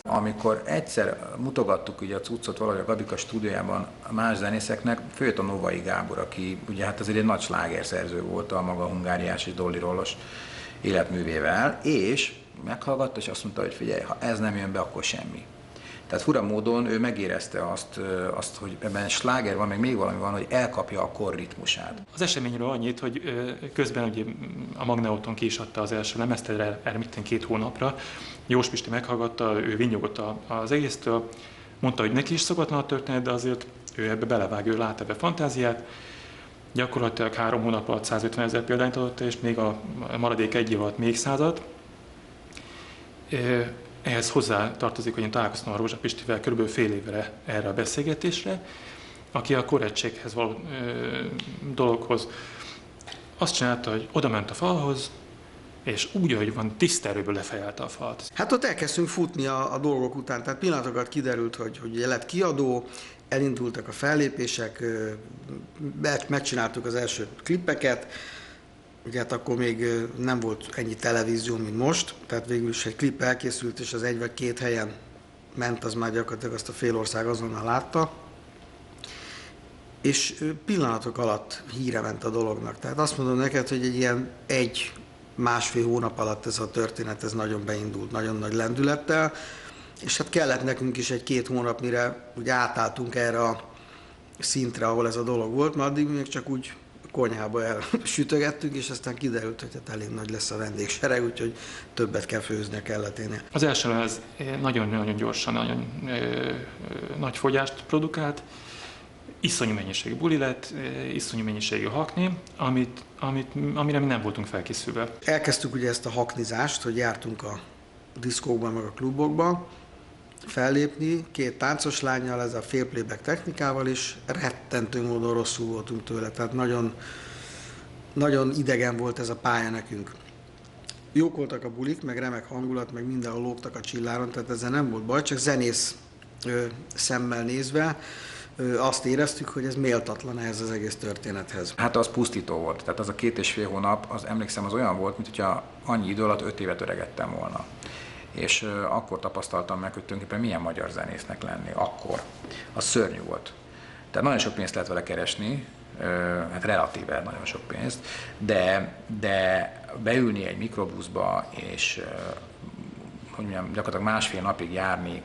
Amikor egyszer mutogattuk ugye a cuccot valahogy a Gabika stúdiójában más zenészeknek, följött a Novai Gábor, aki ugye hát azért egy nagy slágerszerző volt a maga Hungáriás és Dolly Rollos életművével, és meghallgatta, és azt mondta, hogy figyelj, ha ez nem jön be, akkor semmi. Tehát fura módon ő megérezte azt, hogy ebben sláger van, meg még valami van, hogy elkapja a kor ritmusát. Az eseményről annyit, hogy közben ugye a Magneoton ki is adta az első lemezt, erre 2 hónapra. Jós Pisti meghallgatta, ő vinnyogott az egésztől, mondta, hogy neki is szokatlan a történet, de azért ő ebbe belevág, ő lát ebbe fantáziát. Gyakorlatilag 3 hónap alatt 150 000 példányt adott, és még a maradék 1 év alatt még 100-at. Ehhez hozzá tartozik, hogy én találkoztam a Rózsa Pistivel körülbelül fél évre erre a beszélgetésre, aki a korrektséghez való dologhoz azt csinálta, hogy oda ment a falhoz, és úgy, ahogy van, tiszta erőből lefejelte a falt. Hát ott elkezdtünk futni a dolgok után, tehát pillanatokat kiderült, hogy lett kiadó, elindultak a fellépések, megcsináltuk az első klippeket, ugye hát akkor még nem volt ennyi televízió, mint most, tehát végül is egy klip elkészült, és az 1 vagy 2 helyen ment, az már gyakorlatilag azt a fél ország azonnal látta. És pillanatok alatt híre ment a dolognak. Tehát azt mondom neked, hogy egy ilyen 1-1,5 hónap alatt ez a történet ez nagyon beindult, nagyon nagy lendülettel, és hát kellett nekünk is 1-2 hónap, mire úgy átálltunk erre a szintre, ahol ez a dolog volt, mert addig még csak úgy konyhába elsütögettünk, és aztán kiderült, hogy hát elég nagy lesz a vendégsereg, úgyhogy többet kell főzni a kelleténél. Az első lemez nagyon-nagyon gyorsan, nagyon nagy fogyást produkált, iszonyú mennyiségű buli lett, iszonyú mennyiségű hakni, amire mi nem voltunk felkészülve. Elkezdtük ugye ezt a haknizást, hogy jártunk a diszkókban, meg a klubokban fellépni, 2 táncos lánnyal, ez a fél playback technikával, és rettentő módon rosszul voltunk tőle, tehát nagyon, nagyon idegen volt ez a pálya nekünk. Jók voltak a bulik, meg remek hangulat, meg mindenhol lógtak a csilláron, tehát ezzel nem volt baj, csak zenész szemmel nézve azt éreztük, hogy ez méltatlan ehhez az egész történethez. Hát az pusztító volt, tehát az a 2,5 hónap, az emlékszem, az olyan volt, mint hogyha annyi idő alatt 5 évet öregettem volna. És akkor tapasztaltam meg, hogy tulajdonképpen milyen magyar zenésznek lenni. Akkor. Az szörnyű volt. Tehát nagyon sok pénzt lehet vele keresni, hát relatíve nagyon sok pénzt, de beülni egy mikrobuszba, és hogy mondjam, gyakorlatilag 1,5 napig járni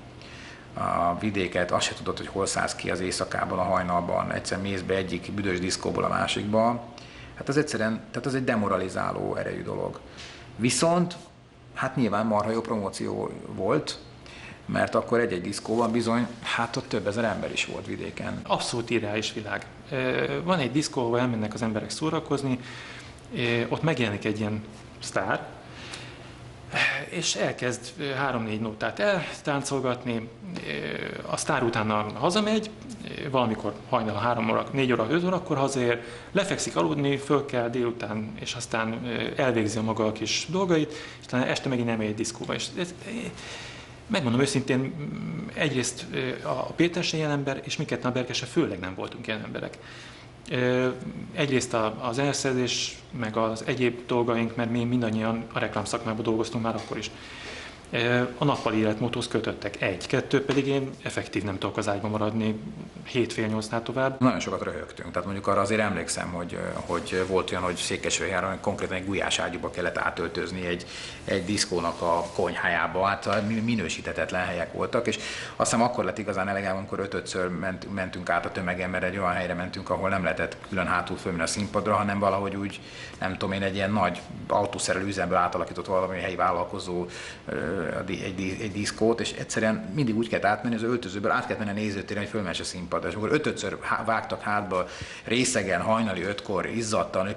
a vidéket, azt se tudod, hogy hol szállsz ki az éjszakában, a hajnalban, egyszer mész be egyik büdös diszkóból a másikba. Hát az egyszerűen, tehát az egy demoralizáló erejű dolog. Viszont hát nyilván marha jó promóció volt, mert akkor egy-egy diszkóban bizony, hát ott több ezer ember is volt vidéken. Abszolút irreális világ. Van egy diszkó, ahol elmennek az emberek szórakozni, ott megjelenik egy ilyen sztár, és elkezd 3-4 nótát eltáncolgatni, a sztár utána hazamegy, valamikor hajnal 3 óra, 4 óra, 5 órakor hazaér, lefekszik aludni, föl kell délután, és aztán elvégzi a maga a kis dolgait, és aztán este megint elmegy egy diszkóba. És megmondom őszintén, egyrészt a Péter se ilyen ember, és mi ketten a Berke se főleg nem voltunk ilyen emberek. Egyrészt az elszerzés, meg az egyéb dolgaink, mert mi mindannyian a reklámszakmában dolgoztunk már akkor is. A nappali életmódhoz kötöttek. 1-2 pedig én effektív nem tudok az ágyban maradni 7-8-nál tovább. Nagyon sokat röhögtünk, tehát mondjuk arra azért emlékszem, hogy volt olyan, hogy Székesfehérváron konkrétan egy gulyás ágyúba kellett átöltözni egy diszkónak a konyhájába, hát minősíthetetlen helyek voltak, és azt hiszem akkor lett igazán elegem, amikor 5-ször mentünk át a tömegen, mert egy olyan helyre mentünk, ahol nem lehetett külön hátul fölmenni a színpadra, hanem valahogy úgy, nem tudom én, egy ilyen nagy autószerelő üzemből átalakított valami helyi vállalkozó egy diszkót, és egyszerűen mindig úgy kellett átmenni, az öltözőből át kellett menni a nézőtéren, hogy fölmesse a színpadra. És akkor 5-ször vágtak hátba részegen, hajnali 5-kor izzadtan, hogy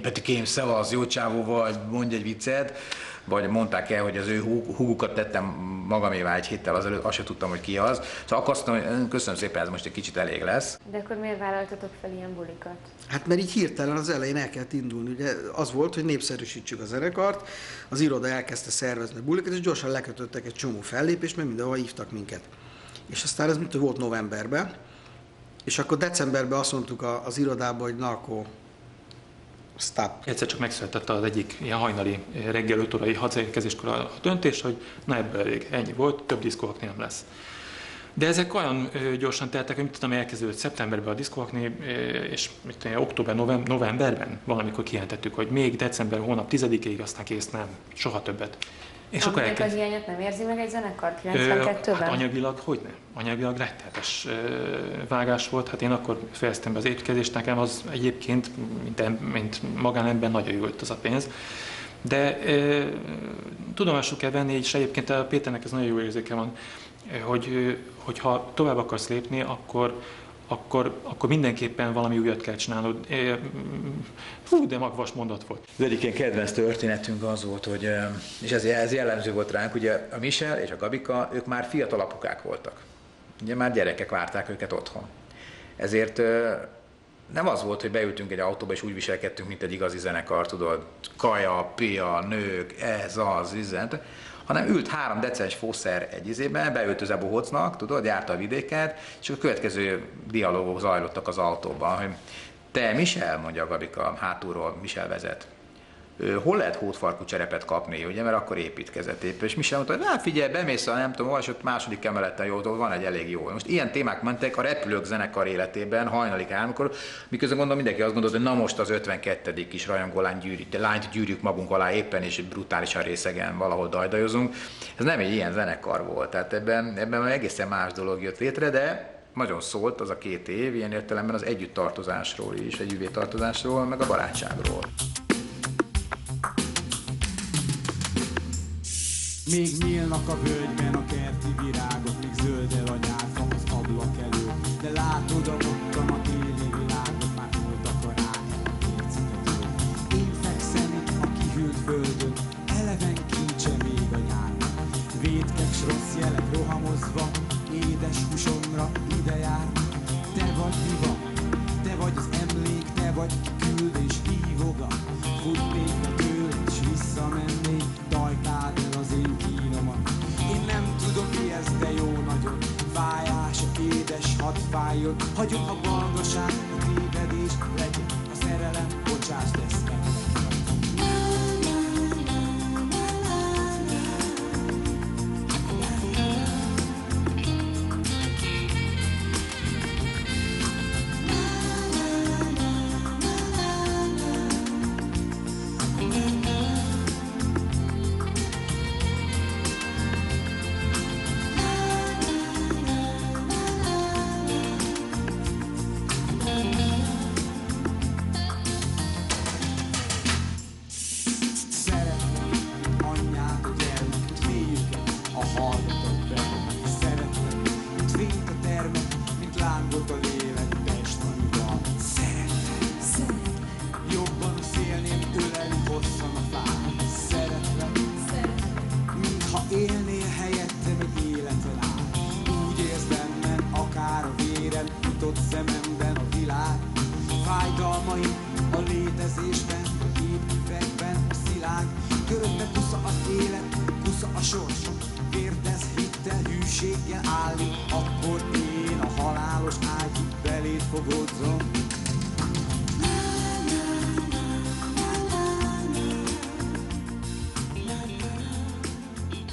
Petikém, szevasz, jó csávó vagy, mondj egy viccet, vagy mondták el, hogy az ő húgukat tettem magamévá egy héttel azelőtt, azt sem tudtam, hogy ki az. Szóval akkor azt mondtam, hogy köszönöm szépen, ez most egy kicsit elég lesz. De akkor miért vállaltatok fel ilyen bulikat? Hát mert így hirtelen az elején el kellett indulni. Ugye az volt, hogy népszerűsítsük a zenekart, az iroda elkezdte szervezni a bulikat, és gyorsan lekötöttek egy csomó fellépést, mert mindenhol hívtak minket. És aztán ez volt novemberben, és akkor decemberben azt mondtuk az irodában, hogy na akkor stop. Egyszer csak megszületett az egyik ilyen hajnali reggel 5 órai hazaérkezéskor a döntés, hogy na ebből elég, ennyi volt, több diszkóakné nem lesz. De ezek olyan gyorsan teltek, hogy mit tudom, elkezdődött szeptemberben a diszkóakné, és október, novemberben valamikor kijelentettük, hogy még december hónap 10-ig, aztán kész, nem, soha többet. És akkor a hiányot nem érzi meg egy zenekar 92-ben? Hát anyagilag hogyne? Anyagilag rettenetes vágás volt. Hát én akkor fejeztem be az építkezést, nekem az egyébként, mint magánember nagyon jó jött az a pénz. De tudomásul kell venni, és egyébként a Péternek ez nagyon jó érzéke van, hogy ha tovább akarsz lépni, akkor mindenképpen valami újat kell csinálnod. Fú, de magvas mondat volt. Az egyik ilyen kedvenc történetünk az volt, hogy, és ez jellemző volt ránk, ugye a Michel és a Gabika, ők már fiatal apukák voltak. Ugye már gyerekek várták őket otthon. Ezért nem az volt, hogy beültünk egy autóba és úgy viselkedtünk, mint egy igazi zenekar, tudod, kaja, pia, nők, ez az, üzent, hanem ült 3 decens fószer egy izében, beült az Bohocnak, tudod, járta a vidéket, és a következő dialógok zajlottak az autóban, hogy te, Michel, mondja a Gabika, hátulról Michel vezet, hol lehet hótfarkú cserepet kapni, ugye, mert akkor építkezett épp. És Michel mondta, hogy hát figyelj, bemész a nem tudom, és ott második emeleten jó, van egy elég jó. Most ilyen témák mentek a Repülők zenekar életében, hajnali 3-kor, miközben gondolom mindenki azt gondolta, hogy na most az 52. kis rajongó lányt gyűrjük magunk alá éppen, és brutálisan részegen valahol dajdajozunk. Ez nem egy ilyen zenekar volt, tehát ebben egészen más dolog jött létre, de nagyon szólt az a 2 év, ilyen értelemben az együtttartozásról is, együtttartozásról, meg a barátságról. Még nyílnak a völgyben a kerti virágok, még zöldel a nyárfa az ablak előtt. De látod a ottan a téli világot, már voltak a ráhely a kércitetől. Én fekszem itt a kihűlt földön, eleven kincse még a nyárnak. Vétkek s rossz jelek rohamozva, édes húsomra ide jár. Te vagy divat, te vagy az emlék, te vagy ki küld és hívogat. Futnék a tőled s visszamennék, dajkád el az én kínomat. Én nem tudom mi ez, de jó nagyon fájás, édes, hadd fájjon. Hagyom a balgaság, a tévedés, legyen a szerelem, bocsáss, lesz meg. Jobban szélném ölelni hosszan a fát. élnél helyettem egy életen át. Úgy érzem, men akár a vérem, nyitott szememben a világ. Fájdalmaim a létezésben, a képüvegben a szilág. Körömbe kusza az élet, kusza a sors. Vérdez hittel, hűséggel állít, akkor én a halálos ágyig beléd fogodzom.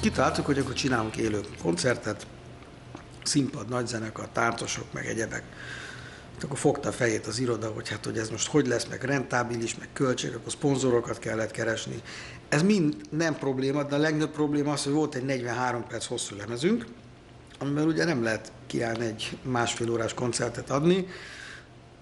Kitaláltuk, hogy akkor csinálunk élő koncertet, színpad, nagyzenekar, táncosok, meg egyebek. Akkor fogta a fejét az iroda, hogy hát, hogy ez most hogy lesz, meg rentábilis, meg költség, akkor szponzorokat kellett keresni. Ez mind nem probléma, de a legnagyobb probléma az, hogy volt egy 43 perc hosszú lemezünk, amivel ugye nem lehet kiállni egy másfél órás koncertet adni,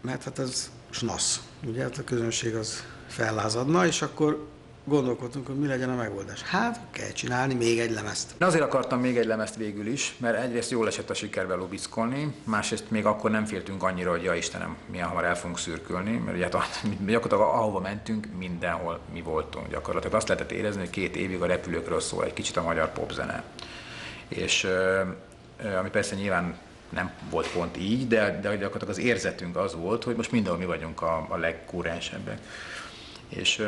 mert hát ez snasz. Ugye hát a közönség az fellázadna, és akkor gondolkodtunk, hogy mi legyen a megoldás. Hát kell csinálni még egy lemezt. De azért akartam még egy lemezt végül is, mert egyrészt jól esett a sikerbe lubickolni, másrészt még akkor nem féltünk annyira, hogy ja Istenem, milyen hamar el fogunk szürkülni, mert ugye gyakorlatilag ahova mentünk, mindenhol mi voltunk. Gyakorlatilag azt lehetett érezni, hogy 2 évig a repülőkről szól egy kicsit a magyar popzene. És ami persze nyilván nem volt pont így, de gyakorlatilag az érzetünk az volt, hogy most mindenhol mi vagyunk a legkúrensebbek. És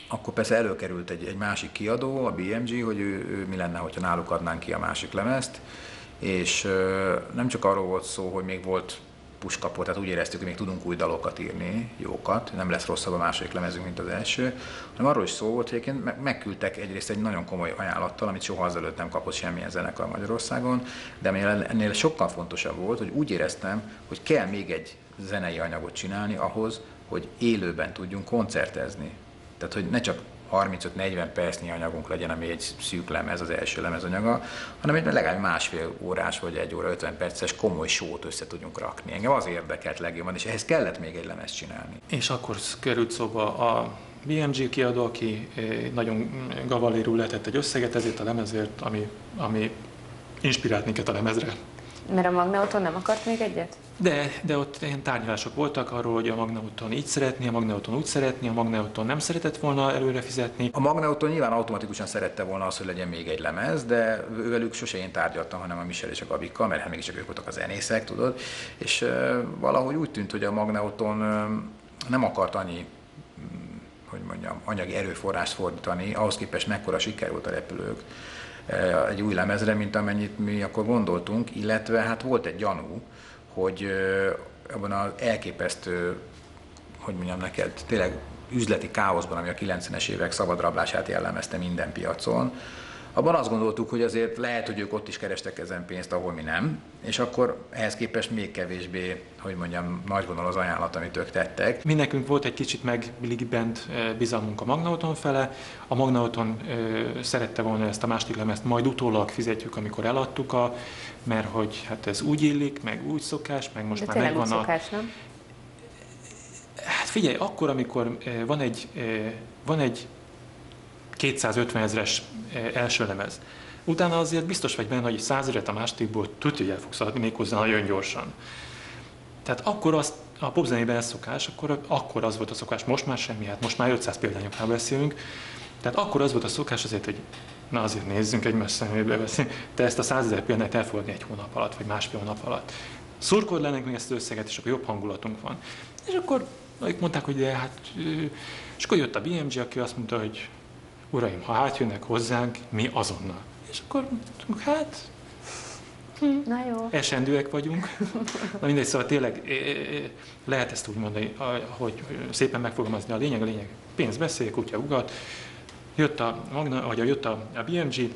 akkor persze előkerült egy másik kiadó, a BMG, hogy ő mi lenne, hogyha náluk adnánk ki a másik lemezt, és nem csak arról volt szó, hogy még volt puskapot, tehát úgy éreztük, hogy még tudunk új dalokat írni, jókat, nem lesz rosszabb a második lemezünk, mint az első, hanem arról is szó volt, hogy egyébként megküldtek egyrészt egy nagyon komoly ajánlattal, amit soha azelőtt nem kapott semmilyen zenekar Magyarországon, de ennél sokkal fontosabb volt, hogy úgy éreztem, hogy kell még egy zenei anyagot csinálni ahhoz, hogy élőben tudjunk koncertezni. Tehát, hogy ne csak 35-40 percnyi anyagunk legyen, ami egy szűk lemez, az első lemez anyaga, hanem egy legalább másfél órás vagy 1 óra 50 perces komoly sót össze tudjunk rakni. Engem az érdekelt legjobban, és ehhez kellett még egy lemezt csinálni. És akkor került szóba a BMG kiadó, aki nagyon gavalérul letett egy összeget ezért a lemezért, ami inspirált minket a lemezre. Mert a Magnauton nem akart még egyet? De ott ilyen tárgyalások voltak arról, hogy a Magnauton így szeretné, a Magnauton úgy szeretné, a Magnauton nem szeretett volna előre fizetni. A Magnauton nyilván automatikusan szerette volna azt, hogy legyen még egy lemez, de velük sose én tárgyaltam, hanem a Michel és a Gabikkal, mert hát mégiscsak ők voltak a zenészek, tudod. És valahogy úgy tűnt, hogy a Magnauton nem akart annyi, hogy mondjam, anyagi erőforrást fordítani, ahhoz képest mekkora siker volt a Repülők egy új lemezre, mint amennyit mi akkor gondoltunk, illetve hát volt egy gyanú, hogy abban az elképesztő, hogy mondjam neked, tényleg üzleti káoszban, ami a 90-es évek szabadrablását jellemezte minden piacon, abban azt gondoltuk, hogy azért lehet, hogy ők ott is kerestek ezen pénzt, ahol mi nem, és akkor ehhez képest még kevésbé, hogy mondjam, nagyvonal az ajánlat, amit ők tettek. Mi nekünk volt egy kicsit megbent bizalmunk a Magnauton fele. A Magnauton szerette volna ezt a második lemezt, majd utólag fizetjük, amikor eladtuk, mert hogy hát ez úgy illik, meg úgy szokás, meg most de már megvan a... szokás, nem? Hát figyelj, akkor, amikor van egy 250 000-es első lemez, utána azért biztos vagy benne, hogy 100 000-et a másodikból tudja, hogy el fogsz adni méghozzá nagyon gyorsan. Tehát akkor az, a popzenében ez szokás, akkor az volt a szokás, most már semmi, hát most már 500 példányoknál beszélünk, tehát akkor az volt a szokás azért, hogy na azért nézzünk egymás szemébe beszélni, te ezt a 100 000 példányt elfogadni 1 hónap alatt, vagy másfél hónap alatt. Szurkold lennek meg ezt az összeget, és akkor jobb hangulatunk van. És akkor ők mondták, hogy de hát, és akkor jött a BMG, aki azt mondta, hogy uraim, ha átjönnek hozzánk, mi azonnal. És akkor mondtuk, hát, na jó. esendőek vagyunk. Na mindegy, szóval tényleg lehet ezt úgy mondani, hogy szépen megfogalmazni a lényeg, pénz beszél, kutya ugat. Jött a BMG,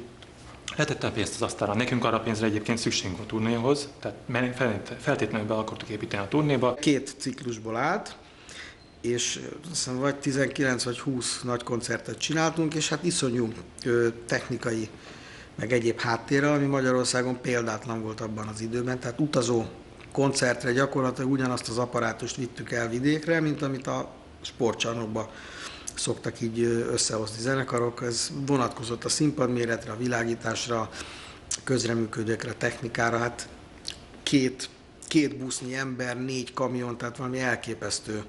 letette a pénzt az asztalra. Nekünk arra a pénzre egyébként szükségünk a turnéhoz, tehát feltétlenül be akartuk építeni a turnéba. 2 ciklusból állt, és aztán vagy 19 vagy 20 nagy koncertet csináltunk, és hát iszonyú technikai, meg egyéb háttérrel, ami Magyarországon példátlan volt abban az időben, tehát utazó koncertre gyakorlatilag ugyanazt az apparátust vittük el vidékre, mint amit a sportcsarnokba szoktak így összehozni zenekarok. Ez vonatkozott a színpadméretre, a világításra, közreműködőkre, technikára, hát két busznyi ember, 4 kamion, tehát valami elképesztő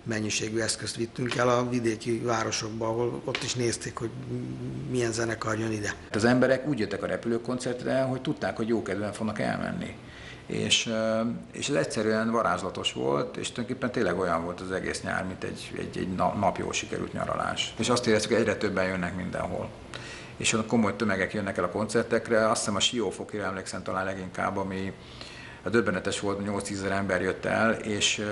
mennyiségű eszközt vittünk el a vidéki városokba, ahol ott is nézték, hogy milyen zenekar jön ide. Az emberek úgy jöttek a repülőkoncertre, hogy tudták, hogy jókedven fognak elmenni. És ez egyszerűen varázslatos volt, és tulajdonképpen tényleg olyan volt az egész nyár, mint egy nap jól sikerült nyaralás. És azt éreztük, hogy egyre többen jönnek mindenhol. És a komoly tömegek jönnek el a koncertekre, azt hiszem a Siófokira emlékszem talán leginkább, ami a döbbenetes volt, 8-10 ezer ember jött el, és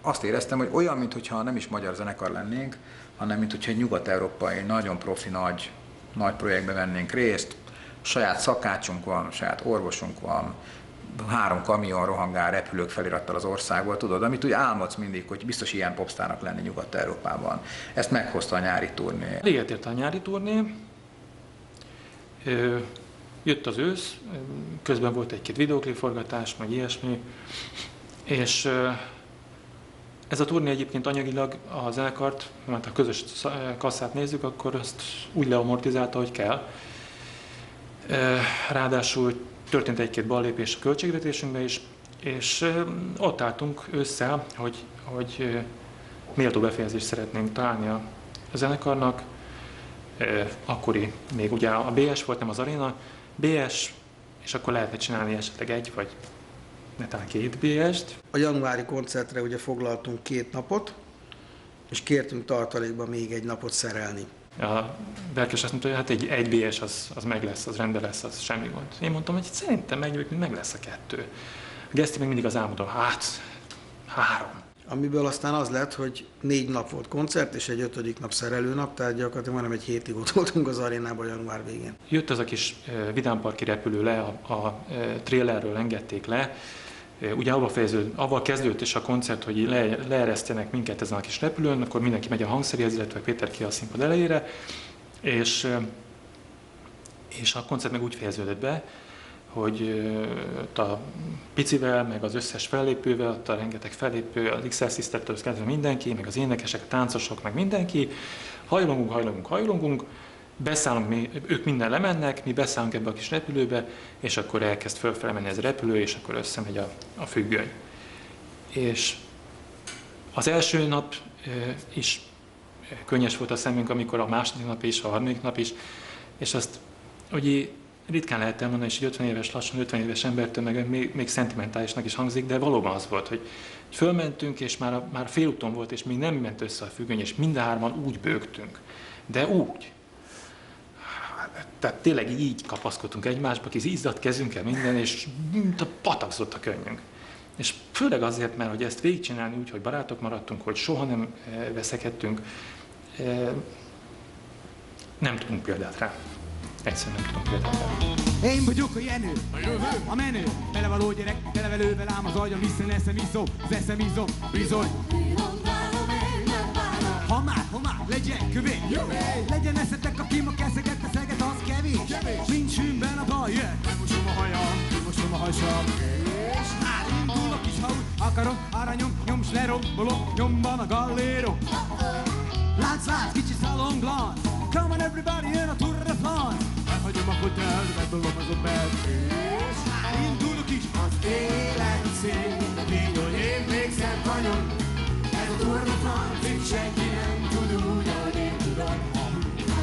azt éreztem, hogy olyan, mintha nem is magyar zenekar lennénk, hanem mintha egy nyugat-európai, nagyon profi nagy projektben vennénk részt. Saját szakácsunk van, saját orvosunk van, 3 kamion rohangál repülők felirattal az országból, tudod, amit úgy álmodsz mindig, hogy biztos ilyen popsztárnak lenni Nyugat-Európában. Ezt meghozta a nyári turné. Véget ért a nyári turné, jött az ősz, közben volt egy-két videóklipforgatás, meg ilyesmi, és ez a turné egyébként anyagilag a zenekart, mert ha közös kasszát nézzük, akkor azt úgy leamortizálta, hogy kell. Ráadásul történt egy-két ballépés a költségvetésünkbe is, és ott álltunk ősszel, hogy méltó befejezést szeretnénk találni a zenekarnak. Akkori még ugye a BS volt, nem az Aréna, BS, és akkor lehetne csinálni esetleg egy, vagy netán 2 BS-t. A januári koncertre ugye foglaltunk 2 napot, és kértünk tartalékba még 1 napot szerelni. A Berkes azt mondta, hogy hát egy BS az meg lesz, az rendben lesz, az semmi gond. Én mondtam, hogy szerintem meg lesz a 2. A Geszti meg mindig az álmodom, hát 3. Amiből aztán az lett, hogy 4 nap volt koncert, és egy 5. nap szerelőnap, tehát gyakorlatilag majdnem egy hétig ott voltunk az arénában január végén. Jött az a kis vidámparki repülő le, a trailerről engedték le. Ugye avval kezdődött is a koncert, hogy leeresztenek minket ezen a kis repülőn, akkor mindenki megy a hangszeréhez, illetve Péter ki a színpad elejére, és a koncert meg úgy fejeződött be, hogy a Picivel, meg az összes fellépővel, a rengeteg fellépő, az XL Sister-től kezdve mindenki, meg az énekesek, a táncosok, meg mindenki, hajlongunk, beszállunk, ők minden lemennek, mi beszállunk ebbe a kis repülőbe, és akkor elkezd fölfele menni ez a repülő, és akkor összemegy a függöny. És az első nap is könnyes volt a szemünk, amikor a második nap is, a harmadik nap is, és azt ugye ritkán lehet elmondani, és egy 50 éves, lassan 50 éves embertől meg még szentimentálisnak is hangzik, de valóban az volt, hogy fölmentünk, és már félúton volt, és még nem ment össze a függöny, és mindhárman úgy bőgtünk. De úgy. Tehát tényleg így kapaszkodtunk egymásba, kis izzadt kezünkkel minden, és patakzott a könnyünk. És főleg azért, mert hogy ezt végigcsinálni úgy, hogy barátok maradtunk, hogy soha nem veszekedtünk, nem tudunk példát rá. Egyszerűen nem tudunk példát rá. Én vagyok a Jenő, a menő, belevaló gyerek, belevelővel ám az agyam, hiszen eszem izzó, az eszem izzó, bizony. Ha már, legyen kövér, legyen eszetek, aki ma keszeget, teszeget, az kevés. Nincs hűnben a baj, kimosom a hajam, kimosom a hasam. És hát indul a kis haut, akarom, aranyom, nyom s lerombolom, nyomban a gallérom. Lánc, kicsi szalon glanc, come on everybody, jön a Tour de France. Elhagyom a hotelt, megbolom az opelt. És hát indul a kis az élet szél, légy, hogy én még szent vagyok. Ez a Tour de France, itt senki nem tud úgy, ahogy én tudom.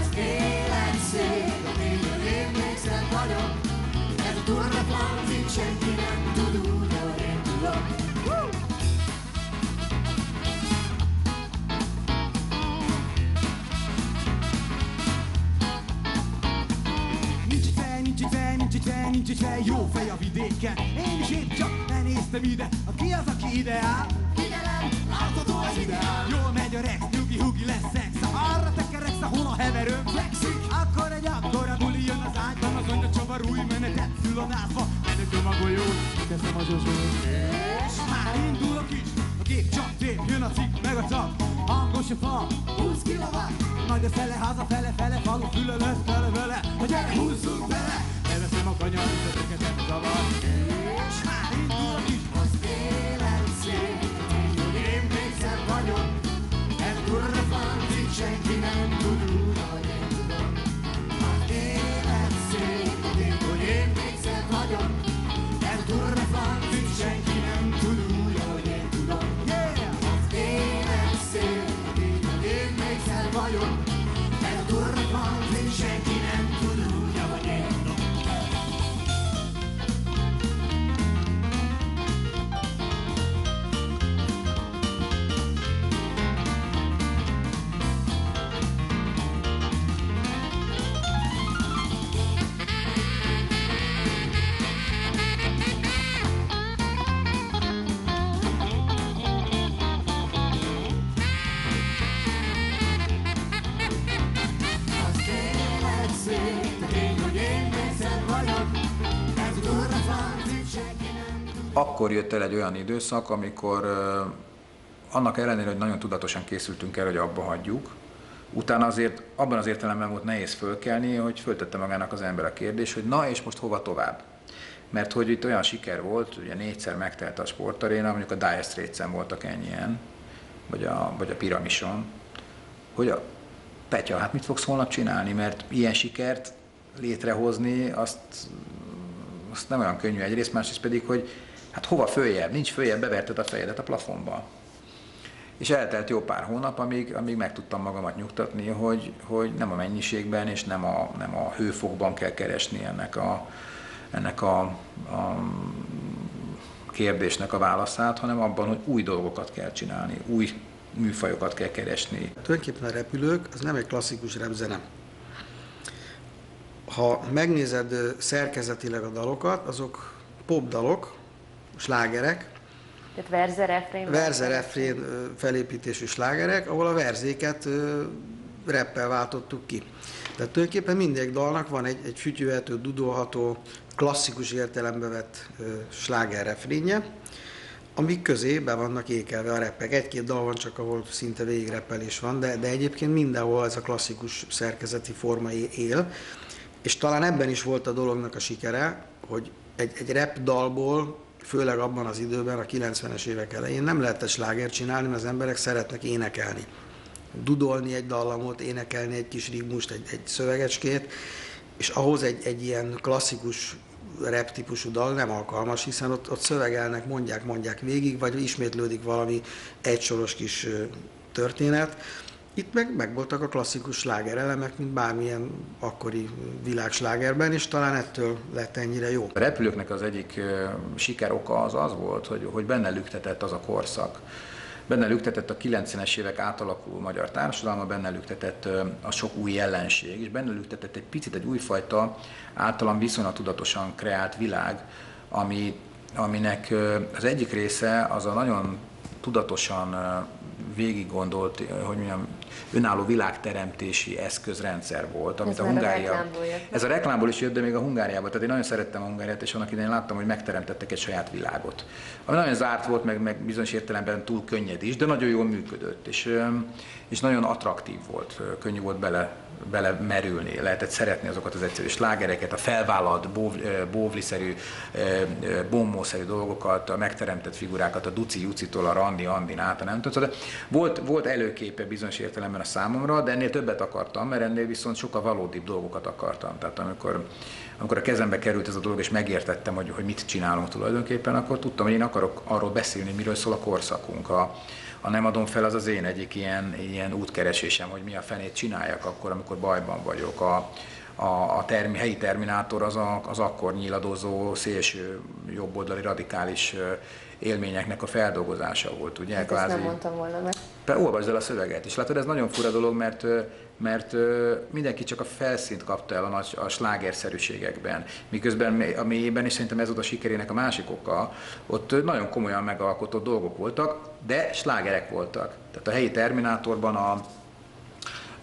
Az élet szél, légy, hogy én még szent vagyok. Ez a Tour de France, itt senki nem tud úgy, ahogy én tudom. Nincs egy fej, jó fej a vidéken. Én is épp csak ne néztem ide. Aki az, aki ide áll? Figyelem, látható az ideál. Jól megy a rex, nyugi-hugi lesz szex. Ha arra tekereksz, ahol a heverőm fekszik, akkor egy akkora buli jön az ágyban. Az anya csavarúj menetet szül a nászba. Menekül a golyón, teszem a zsozsón. És már indul a kis, a gép csak tép. Jön a cikk, meg a cap, hangos a fal. 20 kilowatt, majd a fele, haza fele, falu füle lesz tele vele. Ha gyere, húzzunk bele! Elveszem a kanyar, üteteket nem zavar. És már indul a kis az élet szél. Így, hogy én még szebb vagyok. Ez durva fantik, senki nem tud úgy, ahogy én tudom. Az élet szél. Így, hogy én még szebb vagyok. Ez durva fantik, senki nem tud úgy, ahogy én tudom. Yeah! Az élet akkor jött el egy olyan időszak, amikor annak ellenére, hogy nagyon tudatosan készültünk el, hogy abba hagyjuk, utána azért abban az értelemben volt nehéz fölkelni, hogy föltette magának az ember a kérdés, hogy na és most hova tovább? Mert hogy itt olyan siker volt, ugye 4-szer megtelt a sportaréna, mondjuk a Dire Straits-en voltak ennyien, vagy a Piramison, hogy a Petya, hát mit fogsz holnap csinálni, mert ilyen sikert létrehozni, azt nem olyan könnyű egyrészt, másrészt pedig, hogy hát hova följebb, nincs följebb, beverted a fejedet a plafonba. És eltelt jó pár hónap, amíg meg tudtam magamat nyugtatni, hogy nem a mennyiségben és nem a hőfokban kell keresni ennek a kérdésnek a válaszát, hanem abban, hogy új dolgokat kell csinálni, új műfajokat kell keresni. Tulajdonképpen a repülők az nem egy klasszikus repzene. Ha megnézed szerkezetileg a dalokat, azok popdalok, slágerek, Tehát verze-refrén felépítésű slágerek, ahol a verzéket rappel váltottuk ki. Tehát tulajdonképpen mindegyik dalnak van egy fütyülhető, dudolható, klasszikus értelembe vett slágerrefrénje, amik közé be vannak ékelve a rappek. Egy-két dal van csak, ahol szinte végigrepelés van, de egyébként mindenhol ez a klasszikus szerkezeti forma él. És talán ebben is volt a dolognak a sikere, hogy egy rap dalból, főleg abban az időben, a 90-es évek elején nem lehetett slágert csinálni, mert az emberek szeretnek énekelni. Dudolni egy dallamot, énekelni egy kis ritmust, egy szövegecskét, és ahhoz egy ilyen klasszikus rap típusú dal nem alkalmas, hiszen ott szövegelnek, mondják végig, vagy ismétlődik valami egysoros kis történet. Itt meg voltak a klasszikus slágerelemek, mint bármilyen akkori világslágerben, és talán ettől lett ennyire jó. A repülőknek az egyik siker oka az volt, hogy benne lüktetett az a korszak. Benne lüktetett a 90-es évek átalakuló magyar társadalma, benne lüktetett a sok új jelenség, és benne lüktetett egy picit egy újfajta, általam viszonylag tudatosan kreált világ, aminek az egyik része az a nagyon tudatosan végig gondolt, hogy mondjam, önálló világteremtési eszközrendszer volt, amit a Hungária... Ez a reklámból is jött, de még a Hungáriában. Tehát én nagyon szerettem a Hungáriát, és annak idején láttam, hogy megteremtettek egy saját világot. Ami nagyon zárt volt, meg bizonyos értelemben túl könnyed is, de nagyon jól működött, és nagyon attraktív volt, könnyű volt bele merülni, lehetett szeretni azokat az egyszerű slágereket, a felvállalt, bóvliszerű, bombószerű dolgokat, a megteremtett figurákat, a Duci Jucitól a Randi Andin át, nem tudom. Volt előképe bizonyos értelemben a számomra, de ennél többet akartam, mert ennél viszont sokkal valódibb dolgokat akartam. Tehát amikor a kezembe került ez a dolog, és megértettem, hogy mit csinálunk tulajdonképpen, akkor tudtam, hogy én akarok arról beszélni, miről szól a korszakunk. A Nem adom fel, az én egyik ilyen útkeresésem, hogy mi a fenét csináljak akkor, amikor bajban vagyok. A helyi Terminátor az akkor nyíladozó, szélső, jobboldali, radikális élményeknek a feldolgozása volt, ugye? Hát ezt nem mondtam volna meg. Olvasd el a szöveget, és látod, ez nagyon fura dolog, mert mindenki csak a felszínt kapta el a slágerszerűségekben, miközben a mélyében, és szerintem ez volt a sikerének a másik oka, ott nagyon komolyan megalkotott dolgok voltak, de slágerek voltak. Tehát a helyi Terminátorban a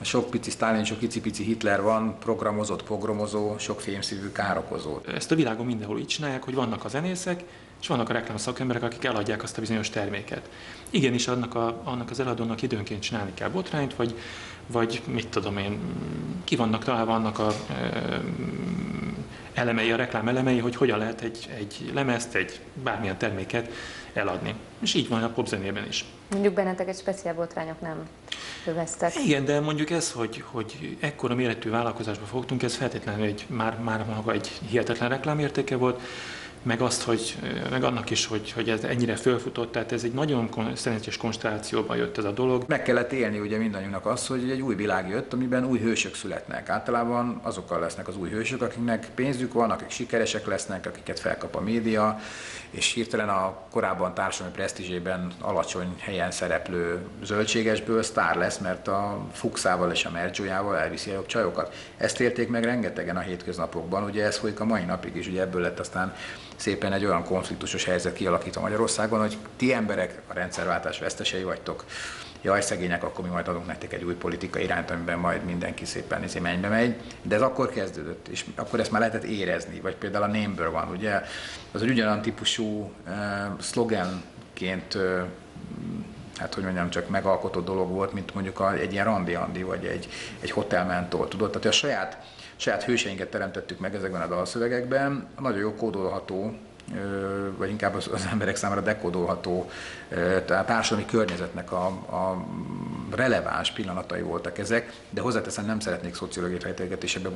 sok pici Sztálin, sok icipici Hitler van, programozott, pogromozó, sok fémszívű károkozó. Ezt a világon mindenhol így csinálják, hogy vannak a zenészek, és vannak a reklámszakemberek, akik eladják azt a bizonyos terméket. Igenis, annak az eladónak időnként csinálni kell botrányt, vagy mit tudom én, ki vannak találva annak a elemei, a reklám elemei, hogy hogyan lehet egy lemezt, egy bármilyen terméket eladni. És így van a popzenében is. Mondjuk benneteket speciál botrányok nem öveztek. Igen, de mondjuk ez, hogy ekkora méretű vállalkozásba fogtunk, ez feltétlenül már maga egy hihetetlen reklámértéke volt, meg annak is, hogy ez ennyire fölfutott, tehát ez egy nagyon szerencsés konstellációban jött ez a dolog. Meg kellett élni ugye mindannyiunknak azt, hogy egy új világ jött, amiben új hősök születnek. Általában azokkal lesznek az új hősök, akiknek pénzük van, akik sikeresek lesznek, akiket felkap a média, és hirtelen a korábban társadalmi presztízsében alacsony helyen szereplő zöldségesből sztár lesz, mert a Fuchsával és a Mergyójával elviszi a jobb csajokat. Ezt érték meg rengetegen a hétköznapokban, ugye ez folyik a mai napig is, ugye ebből lett aztán szépen egy olyan konfliktusos helyzet kialakítva Magyarországon, hogy ti emberek a rendszerváltás vesztesei vagytok, jaj, szegények, akkor mi majd adunk nektek egy új politikai irányt, amiben majd mindenki szépen mennybe megy. De ez akkor kezdődött, és akkor ezt már lehetett érezni, vagy például a Number One, ugye, az egy ugyanolyan típusú szlogenként, hát hogy mondjam, csak megalkotott dolog volt, mint mondjuk egy ilyen randi-andi, vagy egy hotelmentól, tudod? Tehát a saját hőseinket teremtettük meg ezekben a dalszövegekben, nagyon jó kódolható, vagy inkább az emberek számára dekódolható társadalmi környezetnek a releváns pillanatai voltak ezek, de hozzáteszem, nem szeretnék szociológiai fejtegetésebe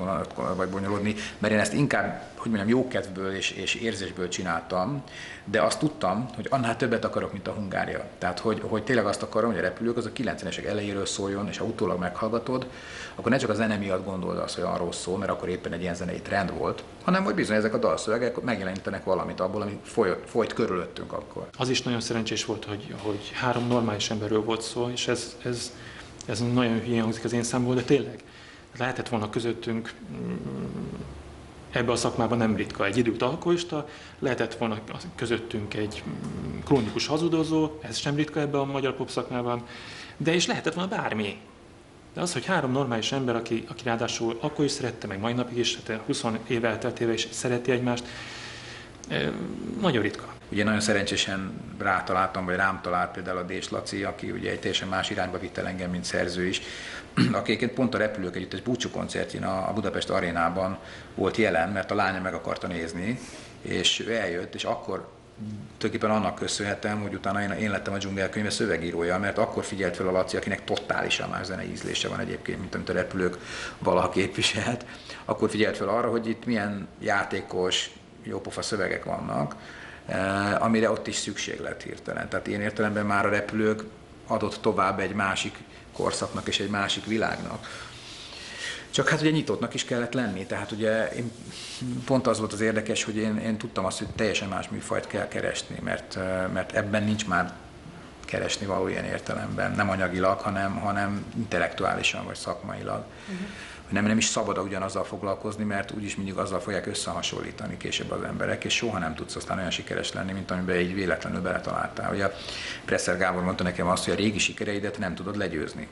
vagy bonyolódni, mert én ezt inkább, hogy mondjam, jókedvből és érzésből csináltam, de azt tudtam, hogy annál többet akarok, mint a Hungária. Tehát, hogy tényleg azt akarom, hogy a Repülők az a 90-esek elejéről szóljon, és ha utólag meghallgatod, akkor ne csak a zene miatt gondold azt, hogy arról szól, mert akkor éppen egy ilyen zenei trend volt, hanem hogy bizony ezek a dalszövegek megjelenítenek valamit abból, ami folyt körülöttünk akkor. Az is nagyon szerencsés volt, hogy 3 normális emberről volt szó, és ez nagyon hülyén hangzik az én számból, de tényleg lehetett volna közöttünk ebbe a szakmában nem ritka egy időt alkoholista, lehetett volna közöttünk egy krónikus hazudozó, ez sem ritka ebbe a magyar pop szakmában, de és lehetett volna bármi. De az, hogy 3 normális ember, aki ráadásul akkor is szerette, meg mai napig is, 20 év elteltével is szereti egymást, nagyon ritka. Ugye nagyon szerencsésen rátaláltam, vagy rám talált például a Dés Laci, aki ugye egy teljesen más irányba vitt el engem, mint szerző is, aki egyébként pont a Repülők együttes búcsú koncertjén a Budapest Arénában volt jelen, mert a lánya meg akarta nézni, és ő eljött, és akkor tulajdonképpen annak köszönhetem, hogy utána én lettem a Dzsungelkönyve szövegírója, mert akkor figyelt fel a Laci, akinek totálisan más zenei ízlése van egyébként, mint amit a Repülők valaha képviselt, akkor figyelt fel arra, hogy itt milyen játékos, jópofa szövegek vannak, amire ott is szükség lett hirtelen. Tehát ilyen értelemben már a Repülők adott tovább egy másik korszaknak és egy másik világnak. Csak hát ugye nyitottnak is kellett lenni, tehát ugye pont az volt az érdekes, hogy én tudtam azt, hogy teljesen más műfajt kell keresni, mert ebben nincs már keresni való ilyen értelemben, nem anyagilag, hanem intellektuálisan vagy szakmailag. Nem is szabad ugyanazzal foglalkozni, mert úgyis mindig azzal fogják összehasonlítani később az emberek, és soha nem tudsz aztán olyan sikeres lenni, mint amiben így véletlenül beletaláltál. Ugye Presser Gábor mondta nekem azt, hogy a régi sikereidet nem tudod legyőzni.